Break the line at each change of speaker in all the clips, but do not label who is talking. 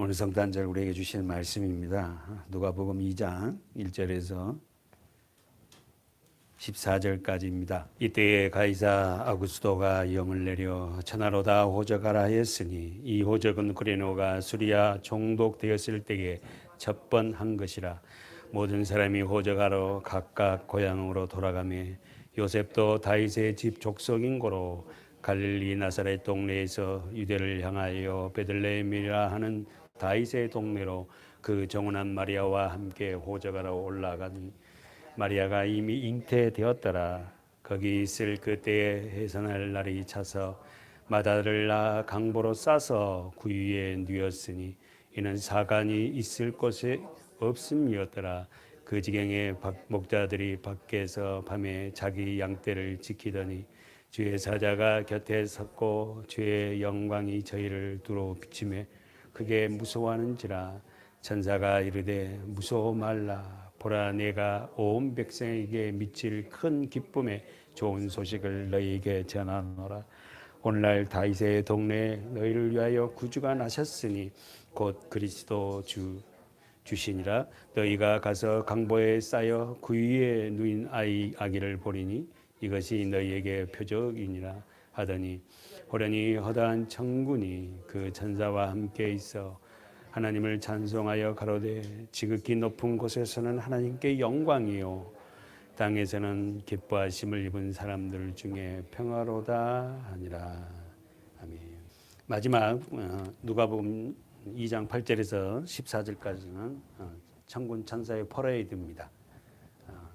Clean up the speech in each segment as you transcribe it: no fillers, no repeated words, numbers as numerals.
오늘 성탄절 우리에게 주신 말씀입니다. 누가복음 2장 1절에서 14절까지입니다. 이때에 가이사 아구스도가 영을 내려 천하로다 호적하라 하였으니 이 호적은 구레노가 수리아 총독되었을 때에 첫 번 한 것이라. 모든 사람이 호적하러 각각 고향으로 돌아가매 요셉도 다윗의 집 족속인 고로 갈릴리 나사렛 동네에서 유대를 향하여 베들레헴이라 하는 다윗의 동네로 그 정혼한 마리아와 함께 호적하러 올라가니 마리아가 이미 잉태되었더라. 거기 있을 그때에 해산할 날이 차서 마다를 낳아 강보로 싸서 구유에 뉘었으니 이는 사간이 있을 곳에 없음이었더라. 그 지경에 목자들이 밖에서 밤에 자기 양떼를 지키더니 주의 사자가 곁에 섰고 주의 영광이 저희를 두루 비치매 크게 무서워하는지라. 천사가 이르되 무서워 말라. 보라, 내가 온 백성에게 미칠 큰 기쁨의 좋은 소식을 너희에게 전하노라. 오늘날 다윗의 동네에 너희를 위하여 구주가 나셨으니 곧 그리스도 주시니라. 너희가 가서 강보에 쌓여 구유에 누인 아기를 보리니 이것이 너희에게 표적이니라 하더니 호련히 허다한 천군이 그 천사와 함께 있어 하나님을 찬송하여 가로되 지극히 높은 곳에서는 하나님께 영광이요 땅에서는 기뻐하심을 입은 사람들 중에 평화로다 하니라. 아멘. 마지막 누가복음 2장 8절에서 14절까지는 천군 천사의 퍼레이드입니다.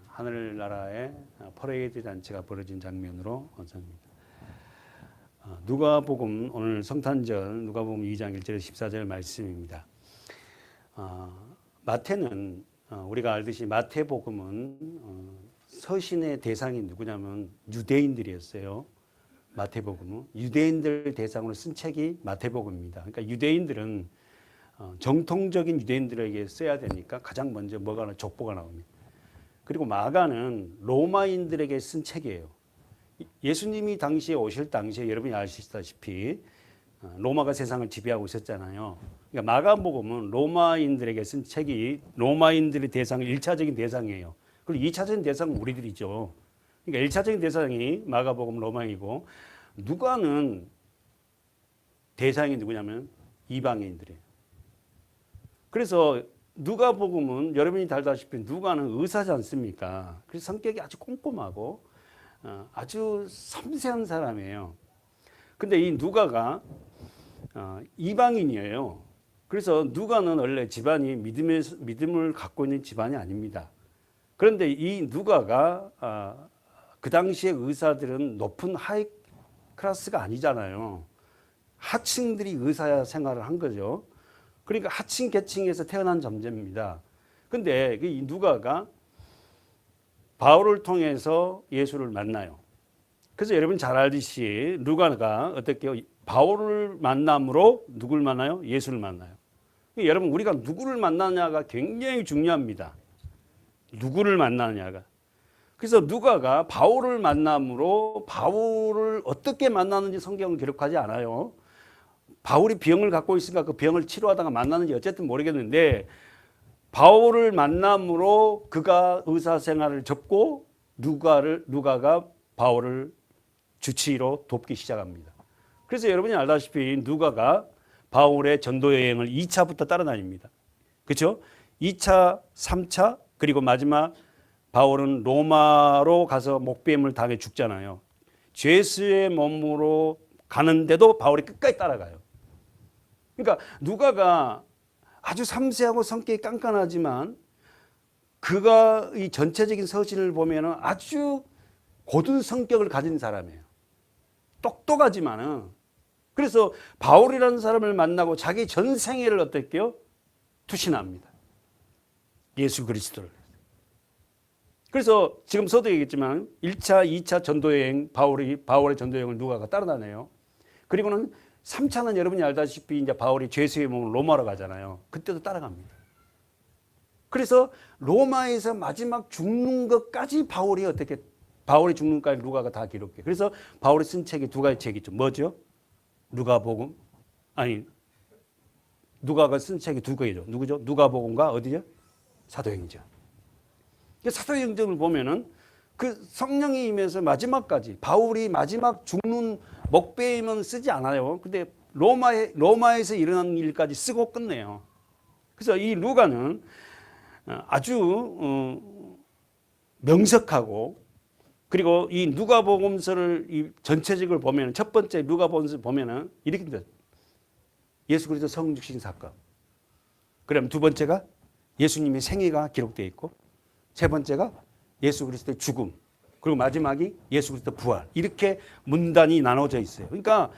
하늘나라의 퍼레이드 잔치가 벌어진 장면으로 전합니다. 누가복음 오늘 성탄절 누가복음 2장 1절에서 14절 말씀입니다. 마태는 우리가 알듯이 마태복음은 서신의 대상이 누구냐면 유대인들이었어요. 마태복음은 유대인들 대상으로 쓴 책이 마태복음입니다. 그러니까 유대인들은 정통적인 유대인들에게 써야 되니까 가장 먼저 뭐가 족보가 나옵니다. 그리고 마가는 로마인들에게 쓴 책이에요. 예수님이 당시에 오실 당시에 여러분이 아시다시피 로마가 세상을 지배하고 있었잖아요. 그러니까 마가복음은 로마인들에게 쓴 책이 로마인들의 대상, 1차적인 대상이에요. 그리고 2차적인 대상은 우리들이죠. 그러니까 1차적인 대상이 마가복음 로마이고 누가는 대상이 누구냐면 이방인들이에요. 그래서 누가복음은 여러분이 다 알다시피 누가는 의사지 않습니까? 그래서 성격이 아주 꼼꼼하고 아주 섬세한 사람이에요. 근데 이 누가가 이방인이에요. 그래서 누가는 원래 집안이 믿음을 갖고 있는 집안이 아닙니다. 그런데 이 누가가 그 당시에 의사들은 높은 하이 클래스가 아니잖아요. 하층들이 의사 생활을 한 거죠. 그러니까 하층 계층에서 태어난 존재입니다. 근데 이 누가가 바울을 통해서 예수를 만나요. 그래서 여러분 잘 알듯이 누가가 어떻게 바울을 만남으로 누구를 만나요? 예수를 만나요. 여러분 우리가 누구를 만나냐가 굉장히 중요합니다. 누구를 만나느냐가. 그래서 누가가 바울을 만남으로 바울을 어떻게 만나는지 성경은 기록하지 않아요. 바울이 병을 갖고 있으니까 그 병을 치료하다가 만나는지 어쨌든 모르겠는데 바울을 만남으로 그가 의사생활을 접고 누가가 바울을 주치의로 돕기 시작합니다. 그래서 여러분이 알다시피 누가가 바울의 전도 여행을 2차부터 따라다닙니다. 그렇죠? 2차, 3차 그리고 마지막 바울은 로마로 가서 목배임을 당해 죽잖아요. 죄수의 몸으로 가는데도 바울이 끝까지 따라가요. 그러니까 누가가 아주 섬세하고 성격이 깐깐하지만 그가 이 전체적인 서신을 보면 아주 고든 성격을 가진 사람이에요. 똑똑하지만은 그래서 바울이라는 사람을 만나고 자기 전생애를 어떻게 해요? 투신합니다. 예수 그리스도를. 그래서 지금 서도 얘기했지만 1차, 2차 전도여행 바울의 전도여행을 누가가 따라다녀요. 그리고는 3차는 여러분이 알다시피 이제 바울이 죄수의 몸으로 로마로 가잖아요. 그때도 따라갑니다. 그래서 로마에서 마지막 죽는 것까지 바울이 죽는 것까지 누가가 다 기록해요. 그래서 바울이 쓴 책이 두 가지 책이 있죠. 뭐죠? 누가복음, 누가가 쓴 책이 두 개죠. 누구죠? 누가복음과 어디죠? 사도행전. 사도행전을 보면은 그 성령이 임해서 마지막까지 바울이 마지막 죽는 목배임은 쓰지 않아요. 근데 로마에서 일어난 일까지 쓰고 끝내요. 그래서 이 누가는 아주 명석하고, 그리고 이 누가복음서를 이 전체적으로 보면 첫 번째 누가복음서 보면은 이렇게 됩니다. 예수 그리스도 성육신 사건. 그럼 두 번째가 예수님의 생애가 기록되어 있고, 세 번째가 예수 그리스도의 죽음, 그리고 마지막이 예수 그리스도 부활. 이렇게 문단이 나눠져 있어요. 그러니까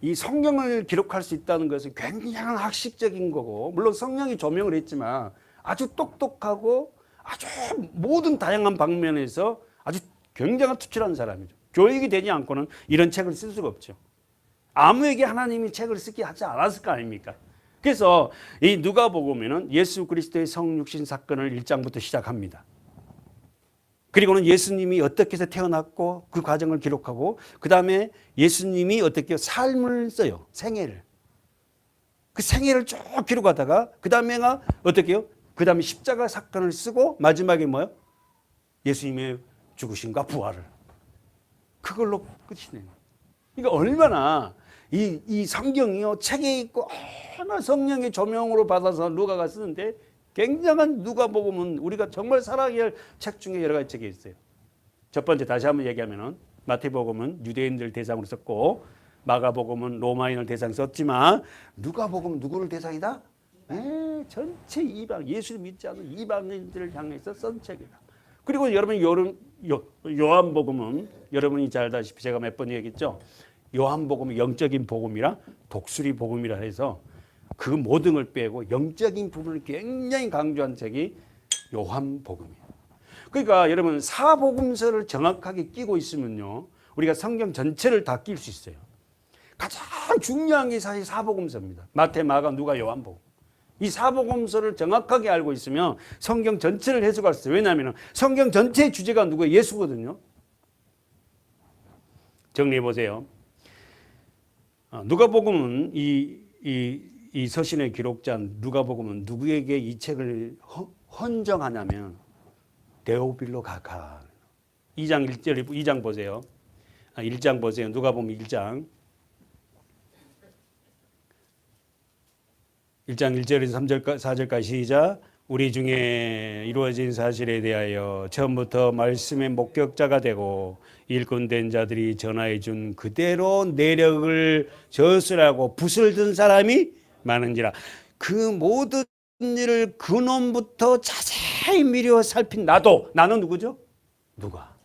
이 성경을 기록할 수 있다는 것은 굉장히 학식적인 거고, 물론 성령이 조명을 했지만 아주 똑똑하고 아주 모든 다양한 방면에서 아주 굉장한 투철한 사람이죠. 교육이 되지 않고는 이런 책을 쓸 수가 없죠. 아무에게 하나님이 책을 쓰게 하지 않았을 거 아닙니까? 그래서 이 누가복음에는 예수 그리스도의 성육신 사건을 1장부터 시작합니다. 그리고는 예수님이 어떻게 해서 태어났고 그 과정을 기록하고, 그 다음에 예수님이 어떻게 삶을 써요. 생애를. 그 생애를 쭉 기록하다가 그 다음에가 어떻게 해요? 그 다음에 십자가 사건을 쓰고 마지막에 뭐요? 예수님의 죽으심과 부활을. 그걸로 끝이 내요. 그러니까 얼마나 이 성경이요, 책에 있고 얼마나 성령의 조명으로 받아서 누가가 쓰는데, 굉장한 누가복음은 우리가 정말 사랑해야 할 책 중에 여러 가지 책이 있어요. 첫 번째 다시 한번 얘기하면은 마태복음은 유대인들 대상으로 썼고, 마가복음은 로마인을 대상으로 썼지만 누가복음은 누구를 대상이다? 전체 이방, 예수를 믿지 않는 이방인들을 향해서 쓴 책이다. 그리고 여러분 요한복음은 여러분이 잘 아다시피 제가 몇 번 얘기했죠. 요한복음은 영적인 복음이라 독수리 복음이라 해서 그 모든 걸 빼고 영적인 부분을 굉장히 강조한 책이 요한복음이에요. 그러니까 여러분 사복음서를 정확하게 끼고 있으면요, 우리가 성경 전체를 다 낄 수 있어요. 가장 중요한 게 사실 사복음서입니다. 마태, 마가, 누가, 요한복음. 이 사복음서를 정확하게 알고 있으면 성경 전체를 해석할 수 있어요. 왜냐하면 성경 전체의 주제가 누구예요? 예수거든요. 정리해 보세요. 누가복음은 이 서신의 기록자 누가복음은 누구에게 이 책을 헌정하냐면 데오빌로 가카. 2장 1절 2장 보세요. 1장 보세요. 누가복음 1장 1절에서 3절 4절까지 시작. 우리 중에 이루어진 사실에 대하여 처음부터 말씀의 목격자가 되고 일꾼된 자들이 전하해 준 그대로 내력을 저술하고 붓을 든 사람이 많은지라. 그 모든 일을 근원부터 자세히 미려 살핀 나는 누구죠? 누가.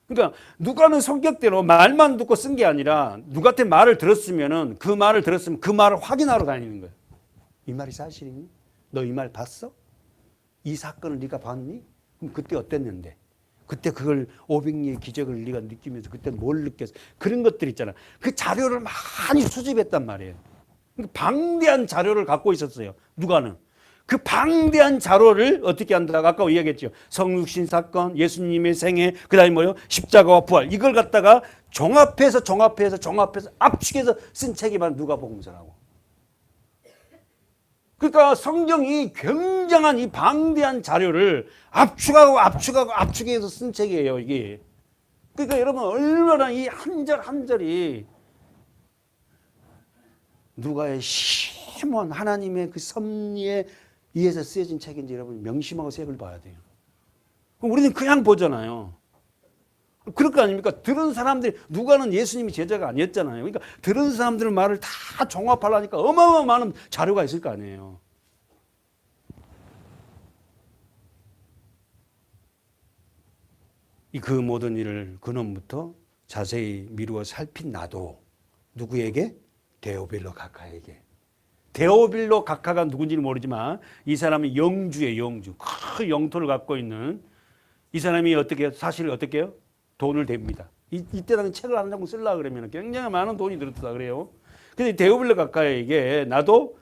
그러니까 누가는 성격대로 말만 듣고 쓴 게 아니라 누가한테 말을 들었으면 그 말을 확인하러 다니는 거예요. 이 말이 사실이니? 너 이 말 봤어? 이 사건을 네가 봤니? 그럼 그때 어땠는데? 그때 그걸 500리의 기적을 네가 느끼면서 그때 뭘 느꼈어? 그런 것들 있잖아. 그 자료를 많이 수집했단 말이에요. 그러니까 방대한 자료를 갖고 있었어요. 누가는. 그 방대한 자료를 어떻게 한다고 아까 이야기했죠. 성육신 사건, 예수님의 생애, 그 다음에 뭐요? 십자가와 부활. 이걸 갖다가 종합해서 압축해서 쓴 책이 바로 누가복음서라고. 그러니까 성경이 굉장한 이 방대한 자료를 압축해서 쓴 책이에요, 이게. 그러니까 여러분 얼마나 이 한 절 한 절이 누가의 심오한 하나님의 그 섭리에 의해서 쓰여진 책인지 여러분 명심하고 색을 봐야 돼요. 그럼 우리는 그냥 보잖아요. 그럴 거 아닙니까? 들은 사람들이, 누가는 예수님이 제자가 아니었잖아요. 그러니까 들은 사람들 말을 다 종합하려니까 어마어마한 자료가 있을 거 아니에요. 그 모든 일을 근원부터 자세히 미루어 살핀 나도 누구에게? 데오빌로 가카에게. 데오빌로 가카가 누군지는 모르지만 이 사람이 영주예요. 영주. 큰 영토를 갖고 있는 이 사람이 어떻게 사실 어떻게 해요? 돈을 댑니다. 이때는 책을 한 장 쓰려고 그러면 굉장히 많은 돈이 들었다 그래요. 근데 데오빌로 가카에게 나도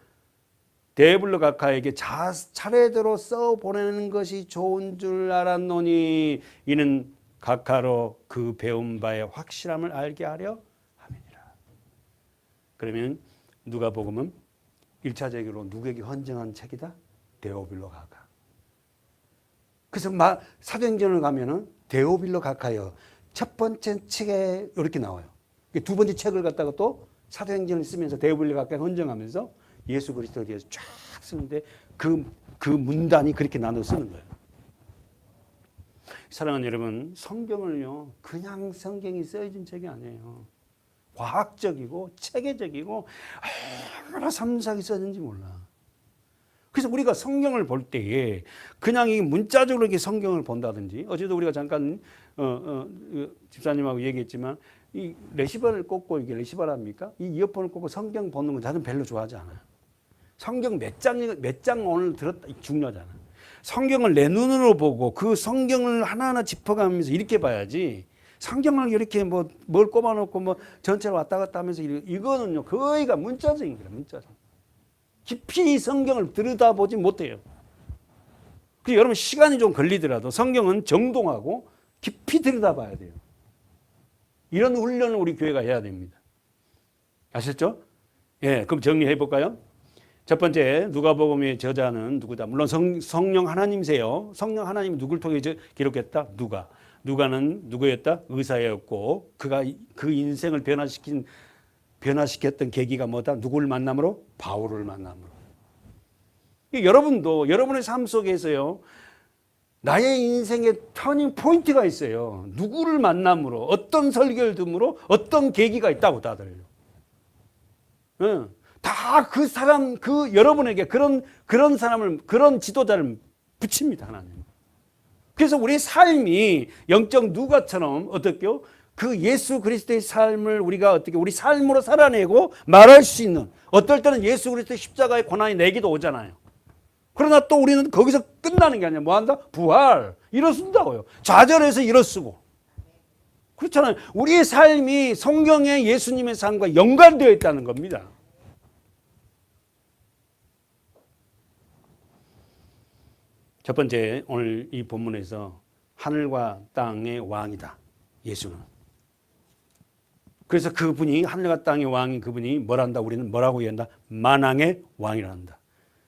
데오빌로 가카에게 차례대로 써 보내는 것이 좋은 줄 알았노니 이는 가카로 그 배운 바의 확실함을 알게 하려 함이니라. 그러면 누가복음은 1차적으로 누구에게 헌정한 책이다? 데오빌로 가까. 그래서 사도행전을 가면은 데오빌로 가까요. 첫 번째 책에 이렇게 나와요. 두 번째 책을 갖다가 또 사도행전을 쓰면서 데오빌로 가까이 헌정하면서 예수 그리스도에 대해서 쫙 쓰는데 그 문단이 그렇게 나눠 쓰는 거예요. 사랑하는 여러분, 성경을요, 그냥 성경이 써진 책이 아니에요. 과학적이고 체계적이고 얼마나 섬세하게 써진지 몰라. 그래서 우리가 성경을 볼 때에 그냥 이 문자적으로 이렇게 성경을 본다든지, 어제도 우리가 잠깐 집사님하고 얘기했지만 이 레시버를 꽂고 이게 레시버랍니까? 이 이어폰을 꽂고 성경 보는 건 나는 별로 좋아하지 않아요. 성경 몇 장 오늘 들었다 중요하잖아. 성경을 내 눈으로 보고 그 성경을 하나하나 짚어가면서 이렇게 봐야지. 성경을 이렇게 뭘 꼽아놓고 전체로 왔다 갔다 하면서 이거는요 거의가 문자적인 거예요. 문자적. 깊이 성경을 들여다보지 못해요. 그래서 여러분 시간이 좀 걸리더라도 성경은 정동하고 깊이 들여다봐야 돼요. 이런 훈련을 우리 교회가 해야 됩니다. 아셨죠? 예, 그럼 정리해 볼까요? 첫 번째, 누가복음의 저자는 누구다? 물론 성령 하나님이세요. 성령 하나님이 누굴 통해 기록했다? 누가는 누구였다? 의사였고 그가 그 인생을 변화시켰던 계기가 뭐다? 누구를 만남으로? 바울을 만남으로. 여러분도 여러분의 삶 속에서요. 나의 인생의 터닝 포인트가 있어요. 누구를 만남으로, 어떤 설교를 듣므로, 어떤 계기가 있다고 다들. 응. 다 그 사람, 여러분에게 그런 사람을, 그런 지도자를 붙입니다, 하나님. 그래서 우리 삶이 영적 누가처럼 어떻게요? 그 예수 그리스도의 삶을 우리가 어떻게 우리 삶으로 살아내고 말할 수 있는, 어떨 때는 예수 그리스도의 십자가의 고난이 내게도 오잖아요. 그러나 또 우리는 거기서 끝나는 게 아니라 뭐 한다? 부활. 일어선다고요. 좌절해서 일어서고. 그렇잖아요. 우리의 삶이 성경의 예수님의 삶과 연관되어 있다는 겁니다. 첫 번째, 오늘 이 본문에서 하늘과 땅의 왕이다. 예수는. 그래서 그분이 하늘과 땅의 왕인 그분이 뭐란다? 우리는 뭐라고 얘기한다? 만왕의 왕이란다.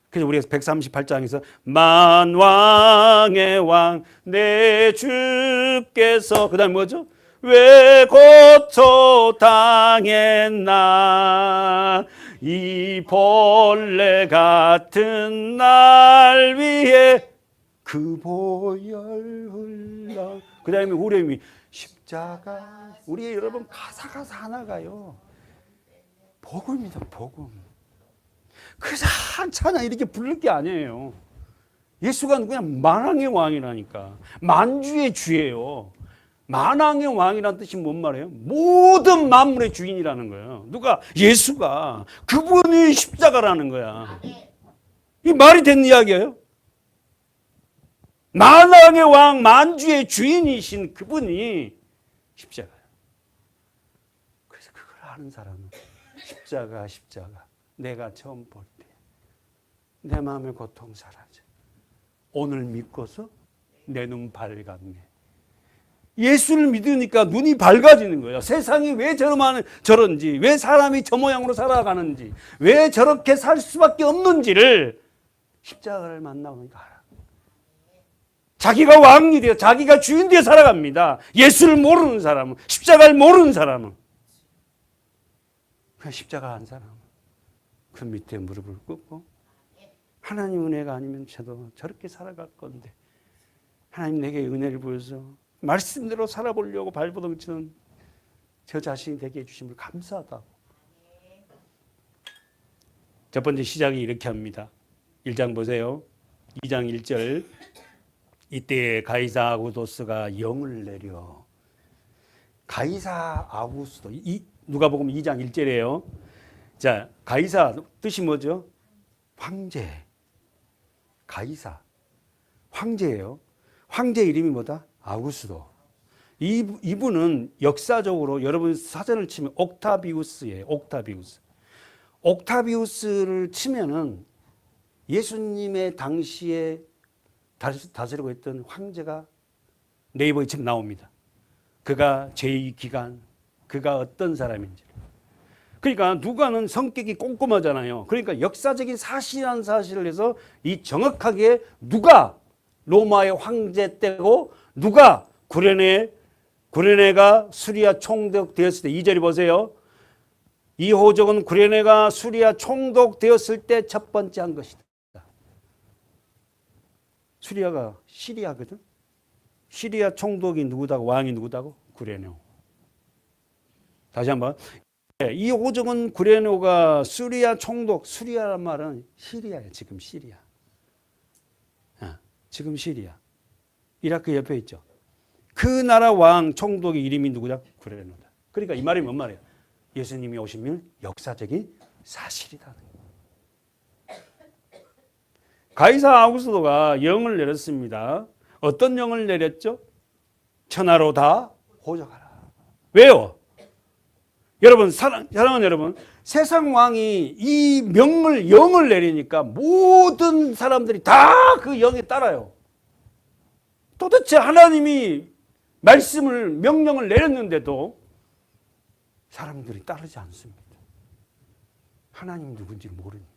그래서 우리가 138장에서 만왕의 왕 내 주께서 그 다음에 뭐죠? 왜 고초당했나 이 벌레 같은 날 위해 그 보혈 흘러 그 다음에 후렴이 십자가 우리 여러분 가사가 하나가요. 복음입니다. 복음. 그래서 찬양 이렇게 부를 게 아니에요. 예수가 그냥 만왕의 왕이라니까. 만주의 주예요. 만왕의 왕이라는 뜻이 뭔 말이에요? 모든 만물의 주인이라는 거예요. 누가? 예수가. 그분이 십자가라는 거야. 이 말이 되는 이야기예요? 만왕의 왕, 만주의 주인이신 그분이 십자가예요. 그래서 그걸 아는 사람은 십자가. 내가 처음 볼 때 내 마음의 고통 사라져. 오늘 믿고서 내 눈 밝았네. 예수를 믿으니까 눈이 밝아지는 거예요. 세상이 왜 저런지, 왜 사람이 저 모양으로 살아가는지, 왜 저렇게 살 수밖에 없는지를 십자가를 만나보니까 알아. 자기가 왕이 되어 자기가 주인 되어 살아갑니다. 예수를 모르는 사람은, 십자가를 모르는 사람은. 그 십자가 한 사람은 그 밑에 무릎을 꿇고 하나님 은혜가 아니면 저도 저렇게 살아갈 건데 하나님 내게 은혜를 보여서 말씀대로 살아보려고 발버둥치는 저 자신이 되게 해주심을 감사하다고. 첫 번째 시작이 이렇게 합니다. 1장 보세요. 2장 1절 이때 가이사 아구도스가 영을 내려. 가이사 아구스도 누가복음 2장 1절이에요. 자, 가이사 뜻이 뭐죠? 황제. 가이사 황제예요. 황제 이름이 뭐다? 아구스도. 이분은 역사적으로 여러분 사전을 치면 옥타비우스예요. 옥타비우스를 치면은 예수님의 당시에 다스리고 있던 황제가 네이버에 지금 나옵니다. 그가 제2기간, 그가 어떤 사람인지. 그러니까 누가는 성격이 꼼꼼하잖아요. 그러니까 역사적인 사실이라는 사실을 해서 이 정확하게 누가 로마의 황제 때고 누가 구레네가 수리아 총독되었을 때 2절이 보세요. 이 호적은 구레네가 수리아 총독되었을 때 첫 번째 한 것이다. 수리아가 시리아거든. 시리아 총독이 누구다고 왕이 누구다고? 구레네. 다시 한번. 이 호적은 구레네가 수리아 총독, 수리아란 말은 시리아예요. 지금 시리아. 지금 시리아. 이라크 옆에 있죠. 그 나라 왕 총독의 이름이 누구냐? 구레네다. 그러니까 이 말이 뭔 말이에요? 예수님이 오시면 역사적인 사실이다. 가이사 아우구스도가 영을 내렸습니다. 어떤 영을 내렸죠? 천하로 다 호적하라. 왜요? 여러분, 사랑하는 여러분, 세상 왕이 이 영을 내리니까 모든 사람들이 다 그 영에 따라요. 도대체 하나님이 말씀을, 명령을 내렸는데도 사람들이 따르지 않습니다. 하나님 누군지 모르니까.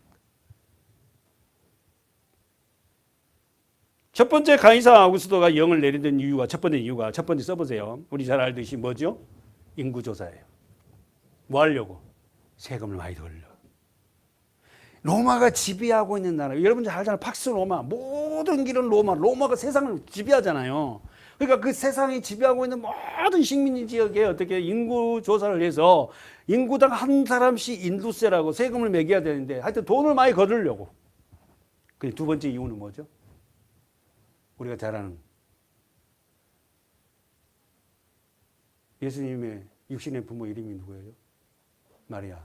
첫 번째 가이사 아우구스도가 영을 내리던 이유가, 첫 번째 써보세요. 우리 잘 알듯이 뭐죠? 인구조사예요. 뭐 하려고? 세금을 많이 더 올려. 로마가 지배하고 있는 나라. 여러분 잘 알잖아요. 팍스 로마. 모든 길은 로마가 세상을 지배하잖아요. 그러니까 그 세상이 지배하고 있는 모든 식민 지역에 어떻게 인구 조사를 해서 인구당 한 사람씩 인두세라고 세금을 매겨야 되는데 하여튼 돈을 많이 거두려고. 두 번째 이유는 뭐죠? 우리가 잘 아는 예수님의 육신의 부모 이름이 누구예요? 마리아.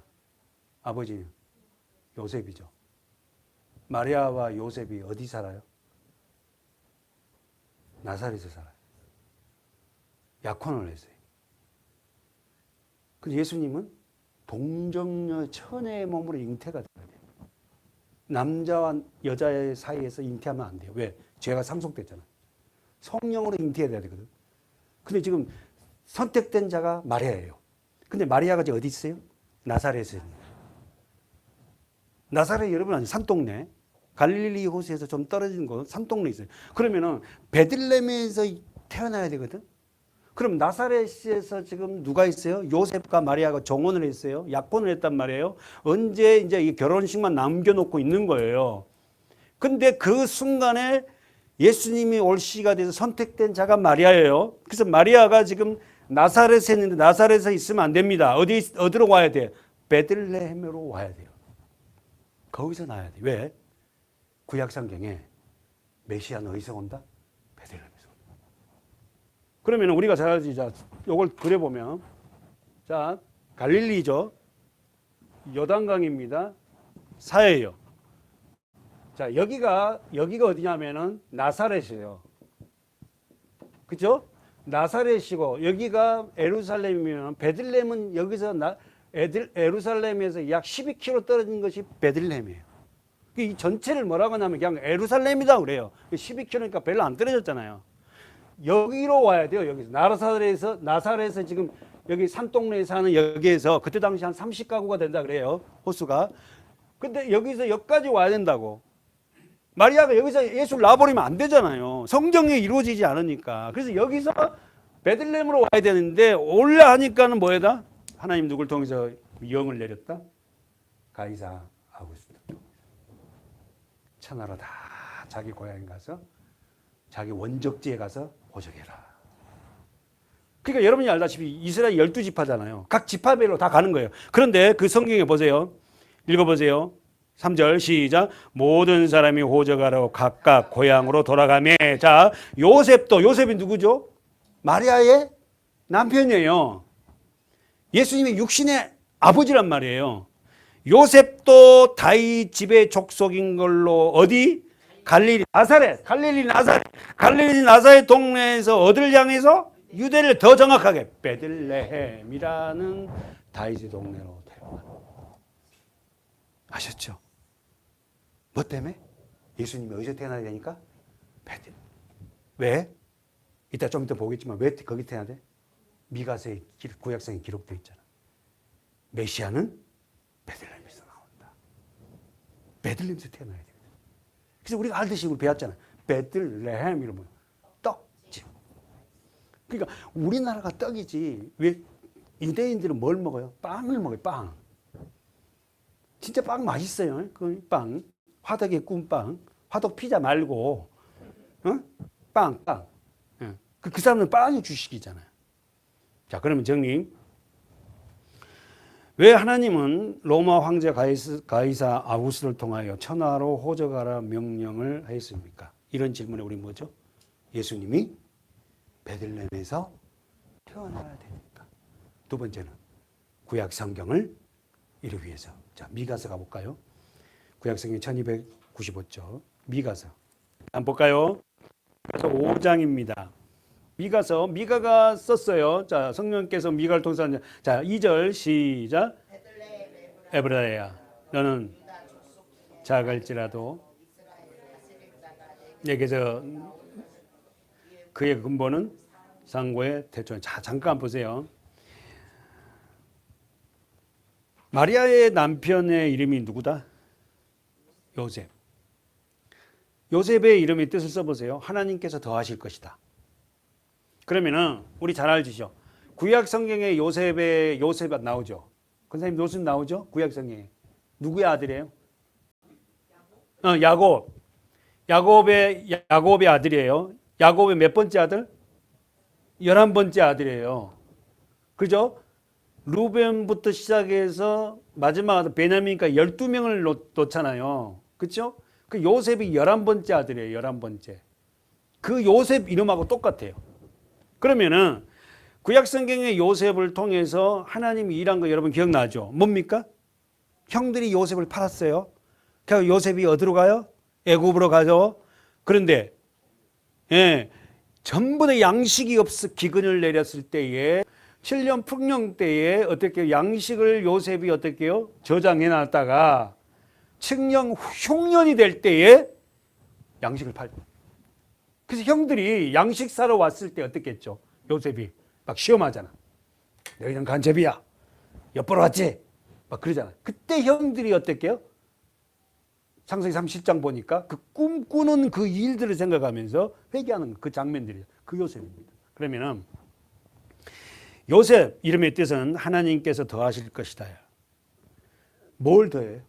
아버지는 요셉이죠. 마리아와 요셉이 어디 살아요? 나사렛에 살아요. 약혼을 했어요. 근데 예수님은 동정녀 처녀의 몸으로 잉태가 돼야 돼요. 남자와 여자의 사이에서 잉태하면 안 돼요. 왜? 죄가 상속됐잖아요. 성령으로 잉태해야 되거든. 근데 지금 선택된 자가 마리아예요. 근데 마리아가 지금 어디 있어요? 나사렛에 있는. 나사렛 여러분 아니 산동네. 갈릴리 호수에서 좀 떨어진 곳 산동네 있어요. 그러면은 베들레헴에서 태어나야 되거든. 그럼 나사렛에서 지금 누가 있어요? 요셉과 마리아가 정혼을 했어요. 약혼을 했단 말이에요. 언제 이제 이 결혼식만 남겨놓고 있는 거예요. 근데 그 순간에 예수님이 올 시가 돼서 선택된 자가 마리아예요. 그래서 마리아가 지금 나사렛에 있는데 나사렛에 있으면 안 됩니다. 어디로 와야 돼? 베들레헴으로 와야 돼요. 거기서 나야 돼. 왜? 구약성경에 메시아는 어디서 온다? 베들레헴에서 온다. 그러면 우리가 잘 알지. 자, 요걸 그려보면 자, 갈릴리죠. 요단강입니다. 사해요. 자, 여기가 어디냐면은 나사렛이에요. 그죠? 나사렛이고 여기가 에루살렘이면 베들레헴은 여기서 에루살렘에서 약 12km 떨어진 것이 베들레헴이에요. 이 전체를 뭐라고 하냐면 그냥 에루살렘이다 그래요. 12km니까 별로 안 떨어졌잖아요. 여기로 와야 돼요. 여기서 나사렛에서 지금 여기 산동네에 사는 여기에서 그때 당시 한 30가구가 된다 그래요. 호수가. 근데 여기까지 와야 된다고. 마리아가 여기서 예수를 낳아버리면 안 되잖아요. 성경에 이루어지지 않으니까. 그래서 여기서 베들레헴으로 와야 되는데 올라 하니까는 뭐에다? 하나님 누굴 통해서 영을 내렸다? 가이사 아우구스도. 천하로 다 자기 고향에 가서 자기 원적지에 가서 호적해라. 그러니까 여러분이 알다시피 이스라엘 12지파잖아요. 각 지파별로 다 가는 거예요. 그런데 그 성경에 보세요. 읽어보세요. 3절 시작. 모든 사람이 호적하러 각각 고향으로 돌아가매. 자, 요셉이 누구죠? 마리아의 남편이에요. 예수님의 육신의 아버지란 말이에요. 요셉도 다윗 집의 족속인 걸로 어디? 갈릴리 나사렛 동네에서 어디를 향해서? 유대를 더 정확하게 베들레헴이라는 다윗의 동네로 태어난. 아셨죠? 뭐 때문에? 예수님이 어디서 태어나야 되니까? 베들레헴. 왜? 이따 좀 이따 보겠지만 왜 거기 태어나야 돼? 미가서의 구약성에 기록되어 있잖아. 메시아는 베들레헴에서 나온다. 베들레헴에서 태어나야 돼. 그래서 우리가 알듯이 우리 배웠잖아요. 베들레헴 이러면 떡집. 그러니까 우리나라가 떡이지 왜 유대인들은 뭘 먹어요? 빵을 먹어요. 빵. 진짜 빵 맛있어요. 그 빵. 화덕에 구운 빵. 화덕 피자 말고 빵. 그 사람은 빵이 주식이잖아요. 자, 그러면 정리. 왜 하나님은 로마 황제 가이사 아우구스를 통하여 천하로 호적하라 명령을 하였습니까? 이런 질문에 우리 뭐죠? 예수님이 베들레헴에서 태어나야 되니까. 두 번째는 구약 성경을 이루기 위해서. 자, 미가서 가볼까요? 구약 성경 1295쪽 미가서 한번 볼까요? 그래서 5장입니다. 미가가 썼어요. 자, 성령께서 미가를 통해서 자, 2절 시작. 에브라야 너는 작을지라도 내게서 그의 근본은 상고의 태초에. 자, 잠깐 보세요. 마리아의 남편의 이름이 누구다? 요셉. 요셉의 이름의 뜻을 써보세요. 하나님께서 더하실 것이다. 그러면은 우리 잘 알지죠? 구약 성경에 요셉 나오죠. 권사님 요셉 나오죠? 구약 성경에. 누구의 아들이에요? 야곱. 야곱의 아들이에요. 야곱의 몇 번째 아들? 11번째 아들이에요. 그죠? 루벤부터 시작해서 마지막 아들 베냐민이니까 12명을 놓잖아요. 그렇죠? 그 요셉이 11번째 아들이에요. 11번째. 그 요셉 이름하고 똑같아요. 그러면은 구약 성경의 요셉을 통해서 하나님이 일한 거 여러분 기억나죠? 뭡니까? 형들이 요셉을 팔았어요. 그래서 요셉이 어디로 가요? 애굽으로 가죠. 그런데 전부 다 양식이 없어 기근을 내렸을 때에 7년 풍령 때에 어떻게 양식을 요셉이 어떻게 해요? 저장해 놨다가 칙령 흉년이 될 때에 양식을 팔고. 그래서 형들이 양식 사러 왔을 때 어떻게 했죠? 요셉이 막 시험하잖아. 너희는 간첩이야. 엿보러 왔지? 막 그러잖아. 그때 형들이 어떻게 해요? 창세기 37장 보니까 그 꿈꾸는 그 일들을 생각하면서 회개하는 그 장면들이 그 요셉입니다. 그러면은 요셉 이름의 뜻은 하나님께서 더하실 것이다. 뭘 더해?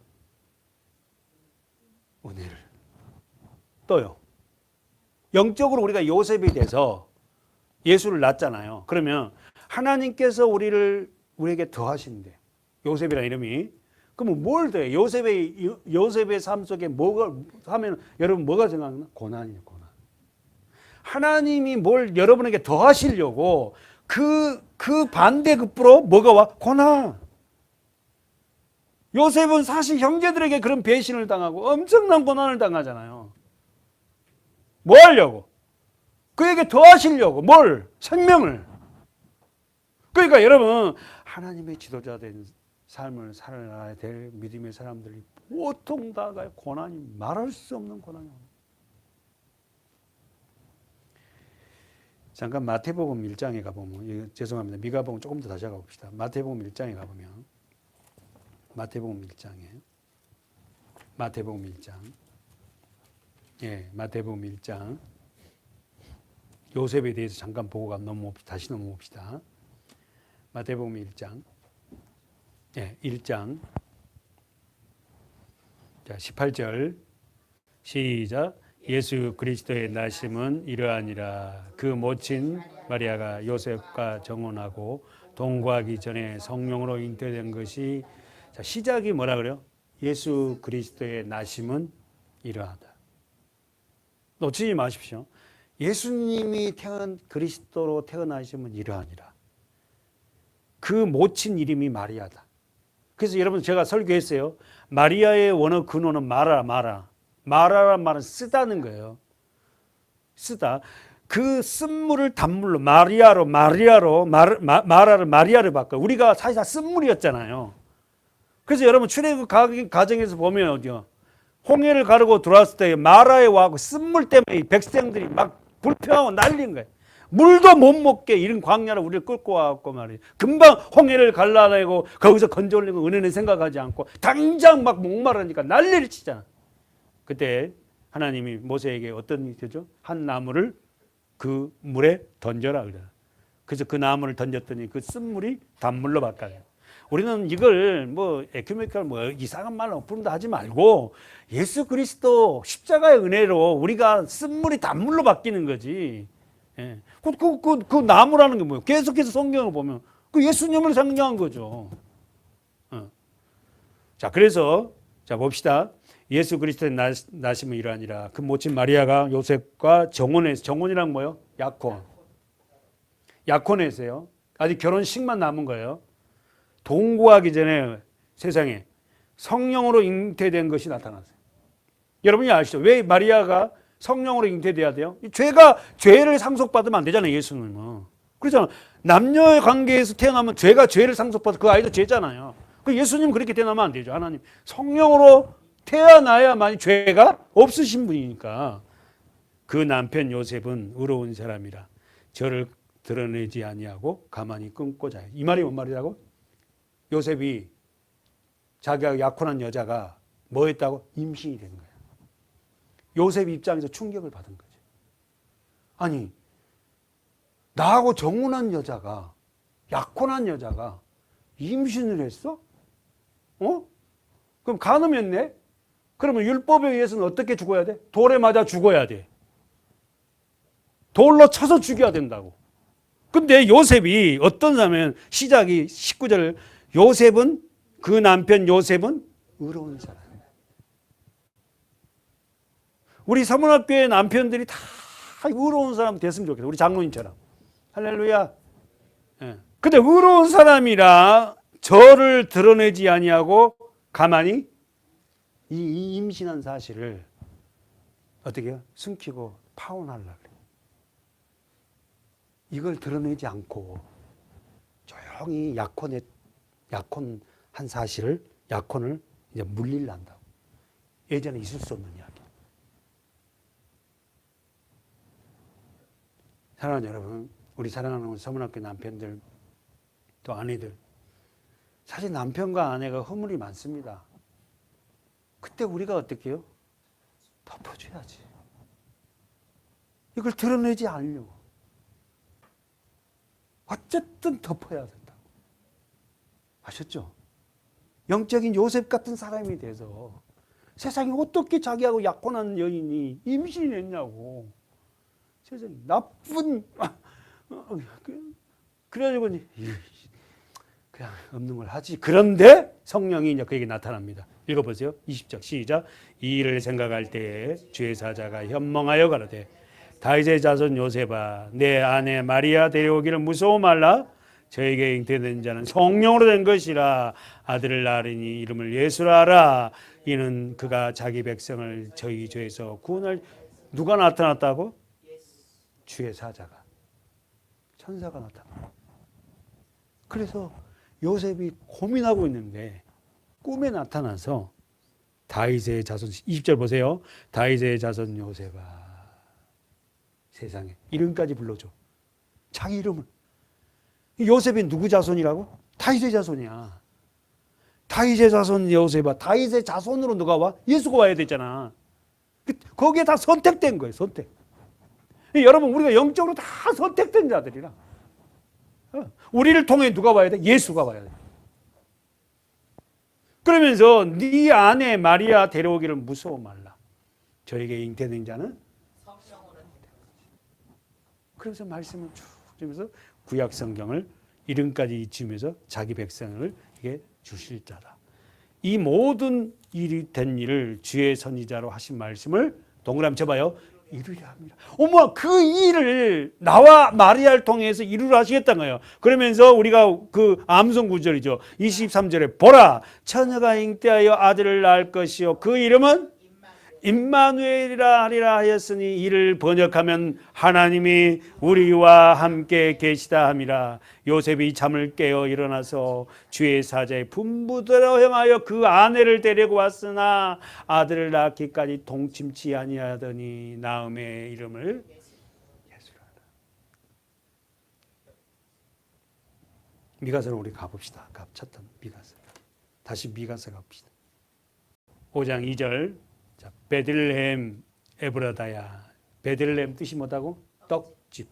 은혜를. 또요. 영적으로 우리가 요셉이 돼서 예수를 낳았잖아요. 그러면 하나님께서 우리에게 더하신대. 요셉이라는 이름이. 그러면 뭘 더해? 요셉의 삶 속에 뭐가 하면 여러분 뭐가 생각나? 고난이에요, 고난. 하나님이 뭘 여러분에게 더하시려고 그 반대급부로 뭐가 와? 고난. 요셉은 사실 형제들에게 그런 배신을 당하고 엄청난 고난을 당하잖아요. 뭐 하려고? 그에게 더하시려고. 뭘? 생명을. 그러니까 여러분 하나님의 지도자 된 삶을 살아가야 될 믿음의 사람들이 보통 다가 고난이 말할 수 없는 고난이 옵니다. 잠깐 마태복음 1장에 가보면, 죄송합니다. 미가복음 조금 더 다시 가봅시다. 마태복음 1장에 가보면, 마태복음 1장. 예, 마태복음 1장. 요셉에 대해서 잠깐 보고 다시 넘어봅시다. 마태복음 1장. 예, 1장. 자, 18절. 시작. 예수 그리스도의 나심은 이러하니라. 그 모친 마리아가 요셉과 정혼하고 동거하기 전에 성령으로 잉태된 것이. 자, 시작이 뭐라 그래요? 예수 그리스도의 나심은 이러하다. 놓치지 마십시오. 예수님이 그리스도로 태어나시면 이러하니라. 그 모친 이름이 마리아다. 그래서 여러분 제가 설교했어요. 마리아의 원어 근원은 마라란 말은 쓰다는 거예요. 쓰다. 그 쓴물을 단물로 마라를 마리아를 바꿔. 우리가 사실 다 쓴물이었잖아요. 그래서 여러분 출애굽 가정에서 보면 어디요? 홍해를 가르고 들어왔을 때 마라에 와고 쓴물 때문에 백성들이 막 불평하고 난린 거예요. 물도 못 먹게 이런 광야를 우리를 끌고 와갖고 말이에요. 금방 홍해를 갈라내고 거기서 건져올리고 은혜는 생각하지 않고 당장 막 목마르니까 난리를 치잖아. 그때 하나님이 모세에게 어떤 일이 되죠? 한 나무를 그 물에 던져라 그래요. 그래서 그 나무를 던졌더니 그 쓴물이 단물로 바뀌어요. 우리는 이걸 뭐 에큐메니컬 뭐 이상한 말로 부른다 하지 말고 예수 그리스도 십자가의 은혜로 우리가 쓴물이 단물로 바뀌는 거지. 예. 그 나무라는 게 뭐예요? 계속해서 성경을 보면 그 예수님을 상징한 거죠. 자, 그래서 자 봅시다. 예수 그리스도의 나심은 이러하니라. 그 모친 마리아가 요셉과 정혼이란 뭐예요? 약혼했어요. 아직 결혼식만 남은 거예요. 동거하기 전에 세상에 성령으로 잉태된 것이 나타났어요. 여러분이 아시죠? 왜 마리아가 성령으로 잉태돼야 돼요? 죄를 상속받으면 안 되잖아요. 예수님은. 그렇잖아요. 남녀의 관계에서 태어나면 죄를 상속받아 그 아이도 죄잖아요. 그 예수님 그렇게 태어나면 안 되죠. 하나님 성령으로 태어나야만 죄가 없으신 분이니까. 그 남편 요셉은 의로운 사람이라 저를 드러내지 아니하고 가만히 끊고 자요. 이 말이 뭔 말이라고? 요셉이 자기가 약혼한 여자가 뭐 했다고? 임신이 된 거예요. 요셉 입장에서 충격을 받은 거죠. 아니, 나하고 정혼한 여자가, 약혼한 여자가 임신을 했어? 그럼 간음했네? 그러면 율법에 의해서는 어떻게 죽어야 돼? 돌에 맞아 죽어야 돼. 돌로 쳐서 죽여야 된다고. 근데 요셉이 어떤 사람이면 시작이 19절 요셉은 그 남편 요셉은 의로운 사람. 우리 서문학교의 남편들이 다 의로운 사람 됐으면 좋겠어. 우리 장로님처럼. 할렐루야. 예. 근데 의로운 사람이라 저를 드러내지 아니하고 가만히 이 임신한 사실을 어떻게 해요? 숨기고 파혼하려고 그래요. 이걸 드러내지 않고 조용히 약혼한 사실을 약혼을 이제 물리려 한다고. 예전에 있을 수 없는 이야기. 사랑하는 여러분, 우리 사랑하는 서문학교 남편들 또 아내들, 사실 남편과 아내가 허물이 많습니다. 그때 우리가 어떻게 해요? 덮어줘야지. 이걸 드러내지 않으려고. 어쨌든 덮어야 된다고. 아셨죠? 영적인 요셉 같은 사람이 돼서 세상에 어떻게 자기하고 약혼한 여인이 임신했냐고. 세상에 나쁜 그래가지고 그냥 없는 걸 하지. 그런데 성령이 이제 그에게 나타납니다. 읽어보세요. 20절 시작. 이 일을 생각할 때에 주의 사자가 현몽하여 가로되 다윗의 자손 요셉아 내 아내 마리아 데려오기를 무서워 말라. 저에게 잉태된 자는 성령으로 된 것이라. 아들을 낳으니 이름을 예수라 하라. 이는 그가 자기 백성을 저희 죄에서 구원할. 누가 나타났다고? 주의 사자가, 천사가 나타나. 그래서 요셉이 고민하고 있는데 꿈에 나타나서 다윗의 자손, 20절 보세요. 다윗의 자손 요셉아. 세상에 이름까지 불러줘. 자기 이름을. 요셉이 누구 자손이라고? 다윗의 자손이야. 다윗의 자손 요셉아. 다윗의 자손으로 누가 와? 예수가 와야 되잖아. 거기에 다 선택된 거예요. 선택. 여러분 우리가 영적으로 다 선택된 자들이라. 우리를 통해 누가 와야 돼? 예수가 와야 돼. 그러면서 네 아내 마리아 데려오기를 무서워 말라. 저에게 잉태된 자는 성령으로. 그래서 말씀을 쭉 주면서 구약 성경을 이름까지 잊으면서 자기 백성을 이게 주실 자다. 이 모든 일이 된 일을 주의 선지자로 하신 말씀을 동그라미 쳐봐요. 이루려 합니다. 어머, 그 일을 나와 마리아를 통해서 이루려 하시겠다는 거예요. 그러면서 우리가 그 암송 구절이죠. 23절에 보라 처녀가 잉태하여 아들을 낳을 것이요 그 이름은 임마누엘이라 하리라 하였으니 이를 번역하면 하나님이 우리와 함께 계시다 함이라. 요셉이 잠을 깨어 일어나서 주의 사자의 분부대로 행하여 그 아내를 데리고 왔으나 아들을 낳기까지 동침치 아니하더니 나음의 이름을 예수라 하라. 미가서로 우리 가봅시다. 아까 쳤던 미가서. 다시 미가서 가봅시다. 5장 2절. 자, 베들레헴 에브라다야. 베들레헴 뜻이 뭐다고? 떡집.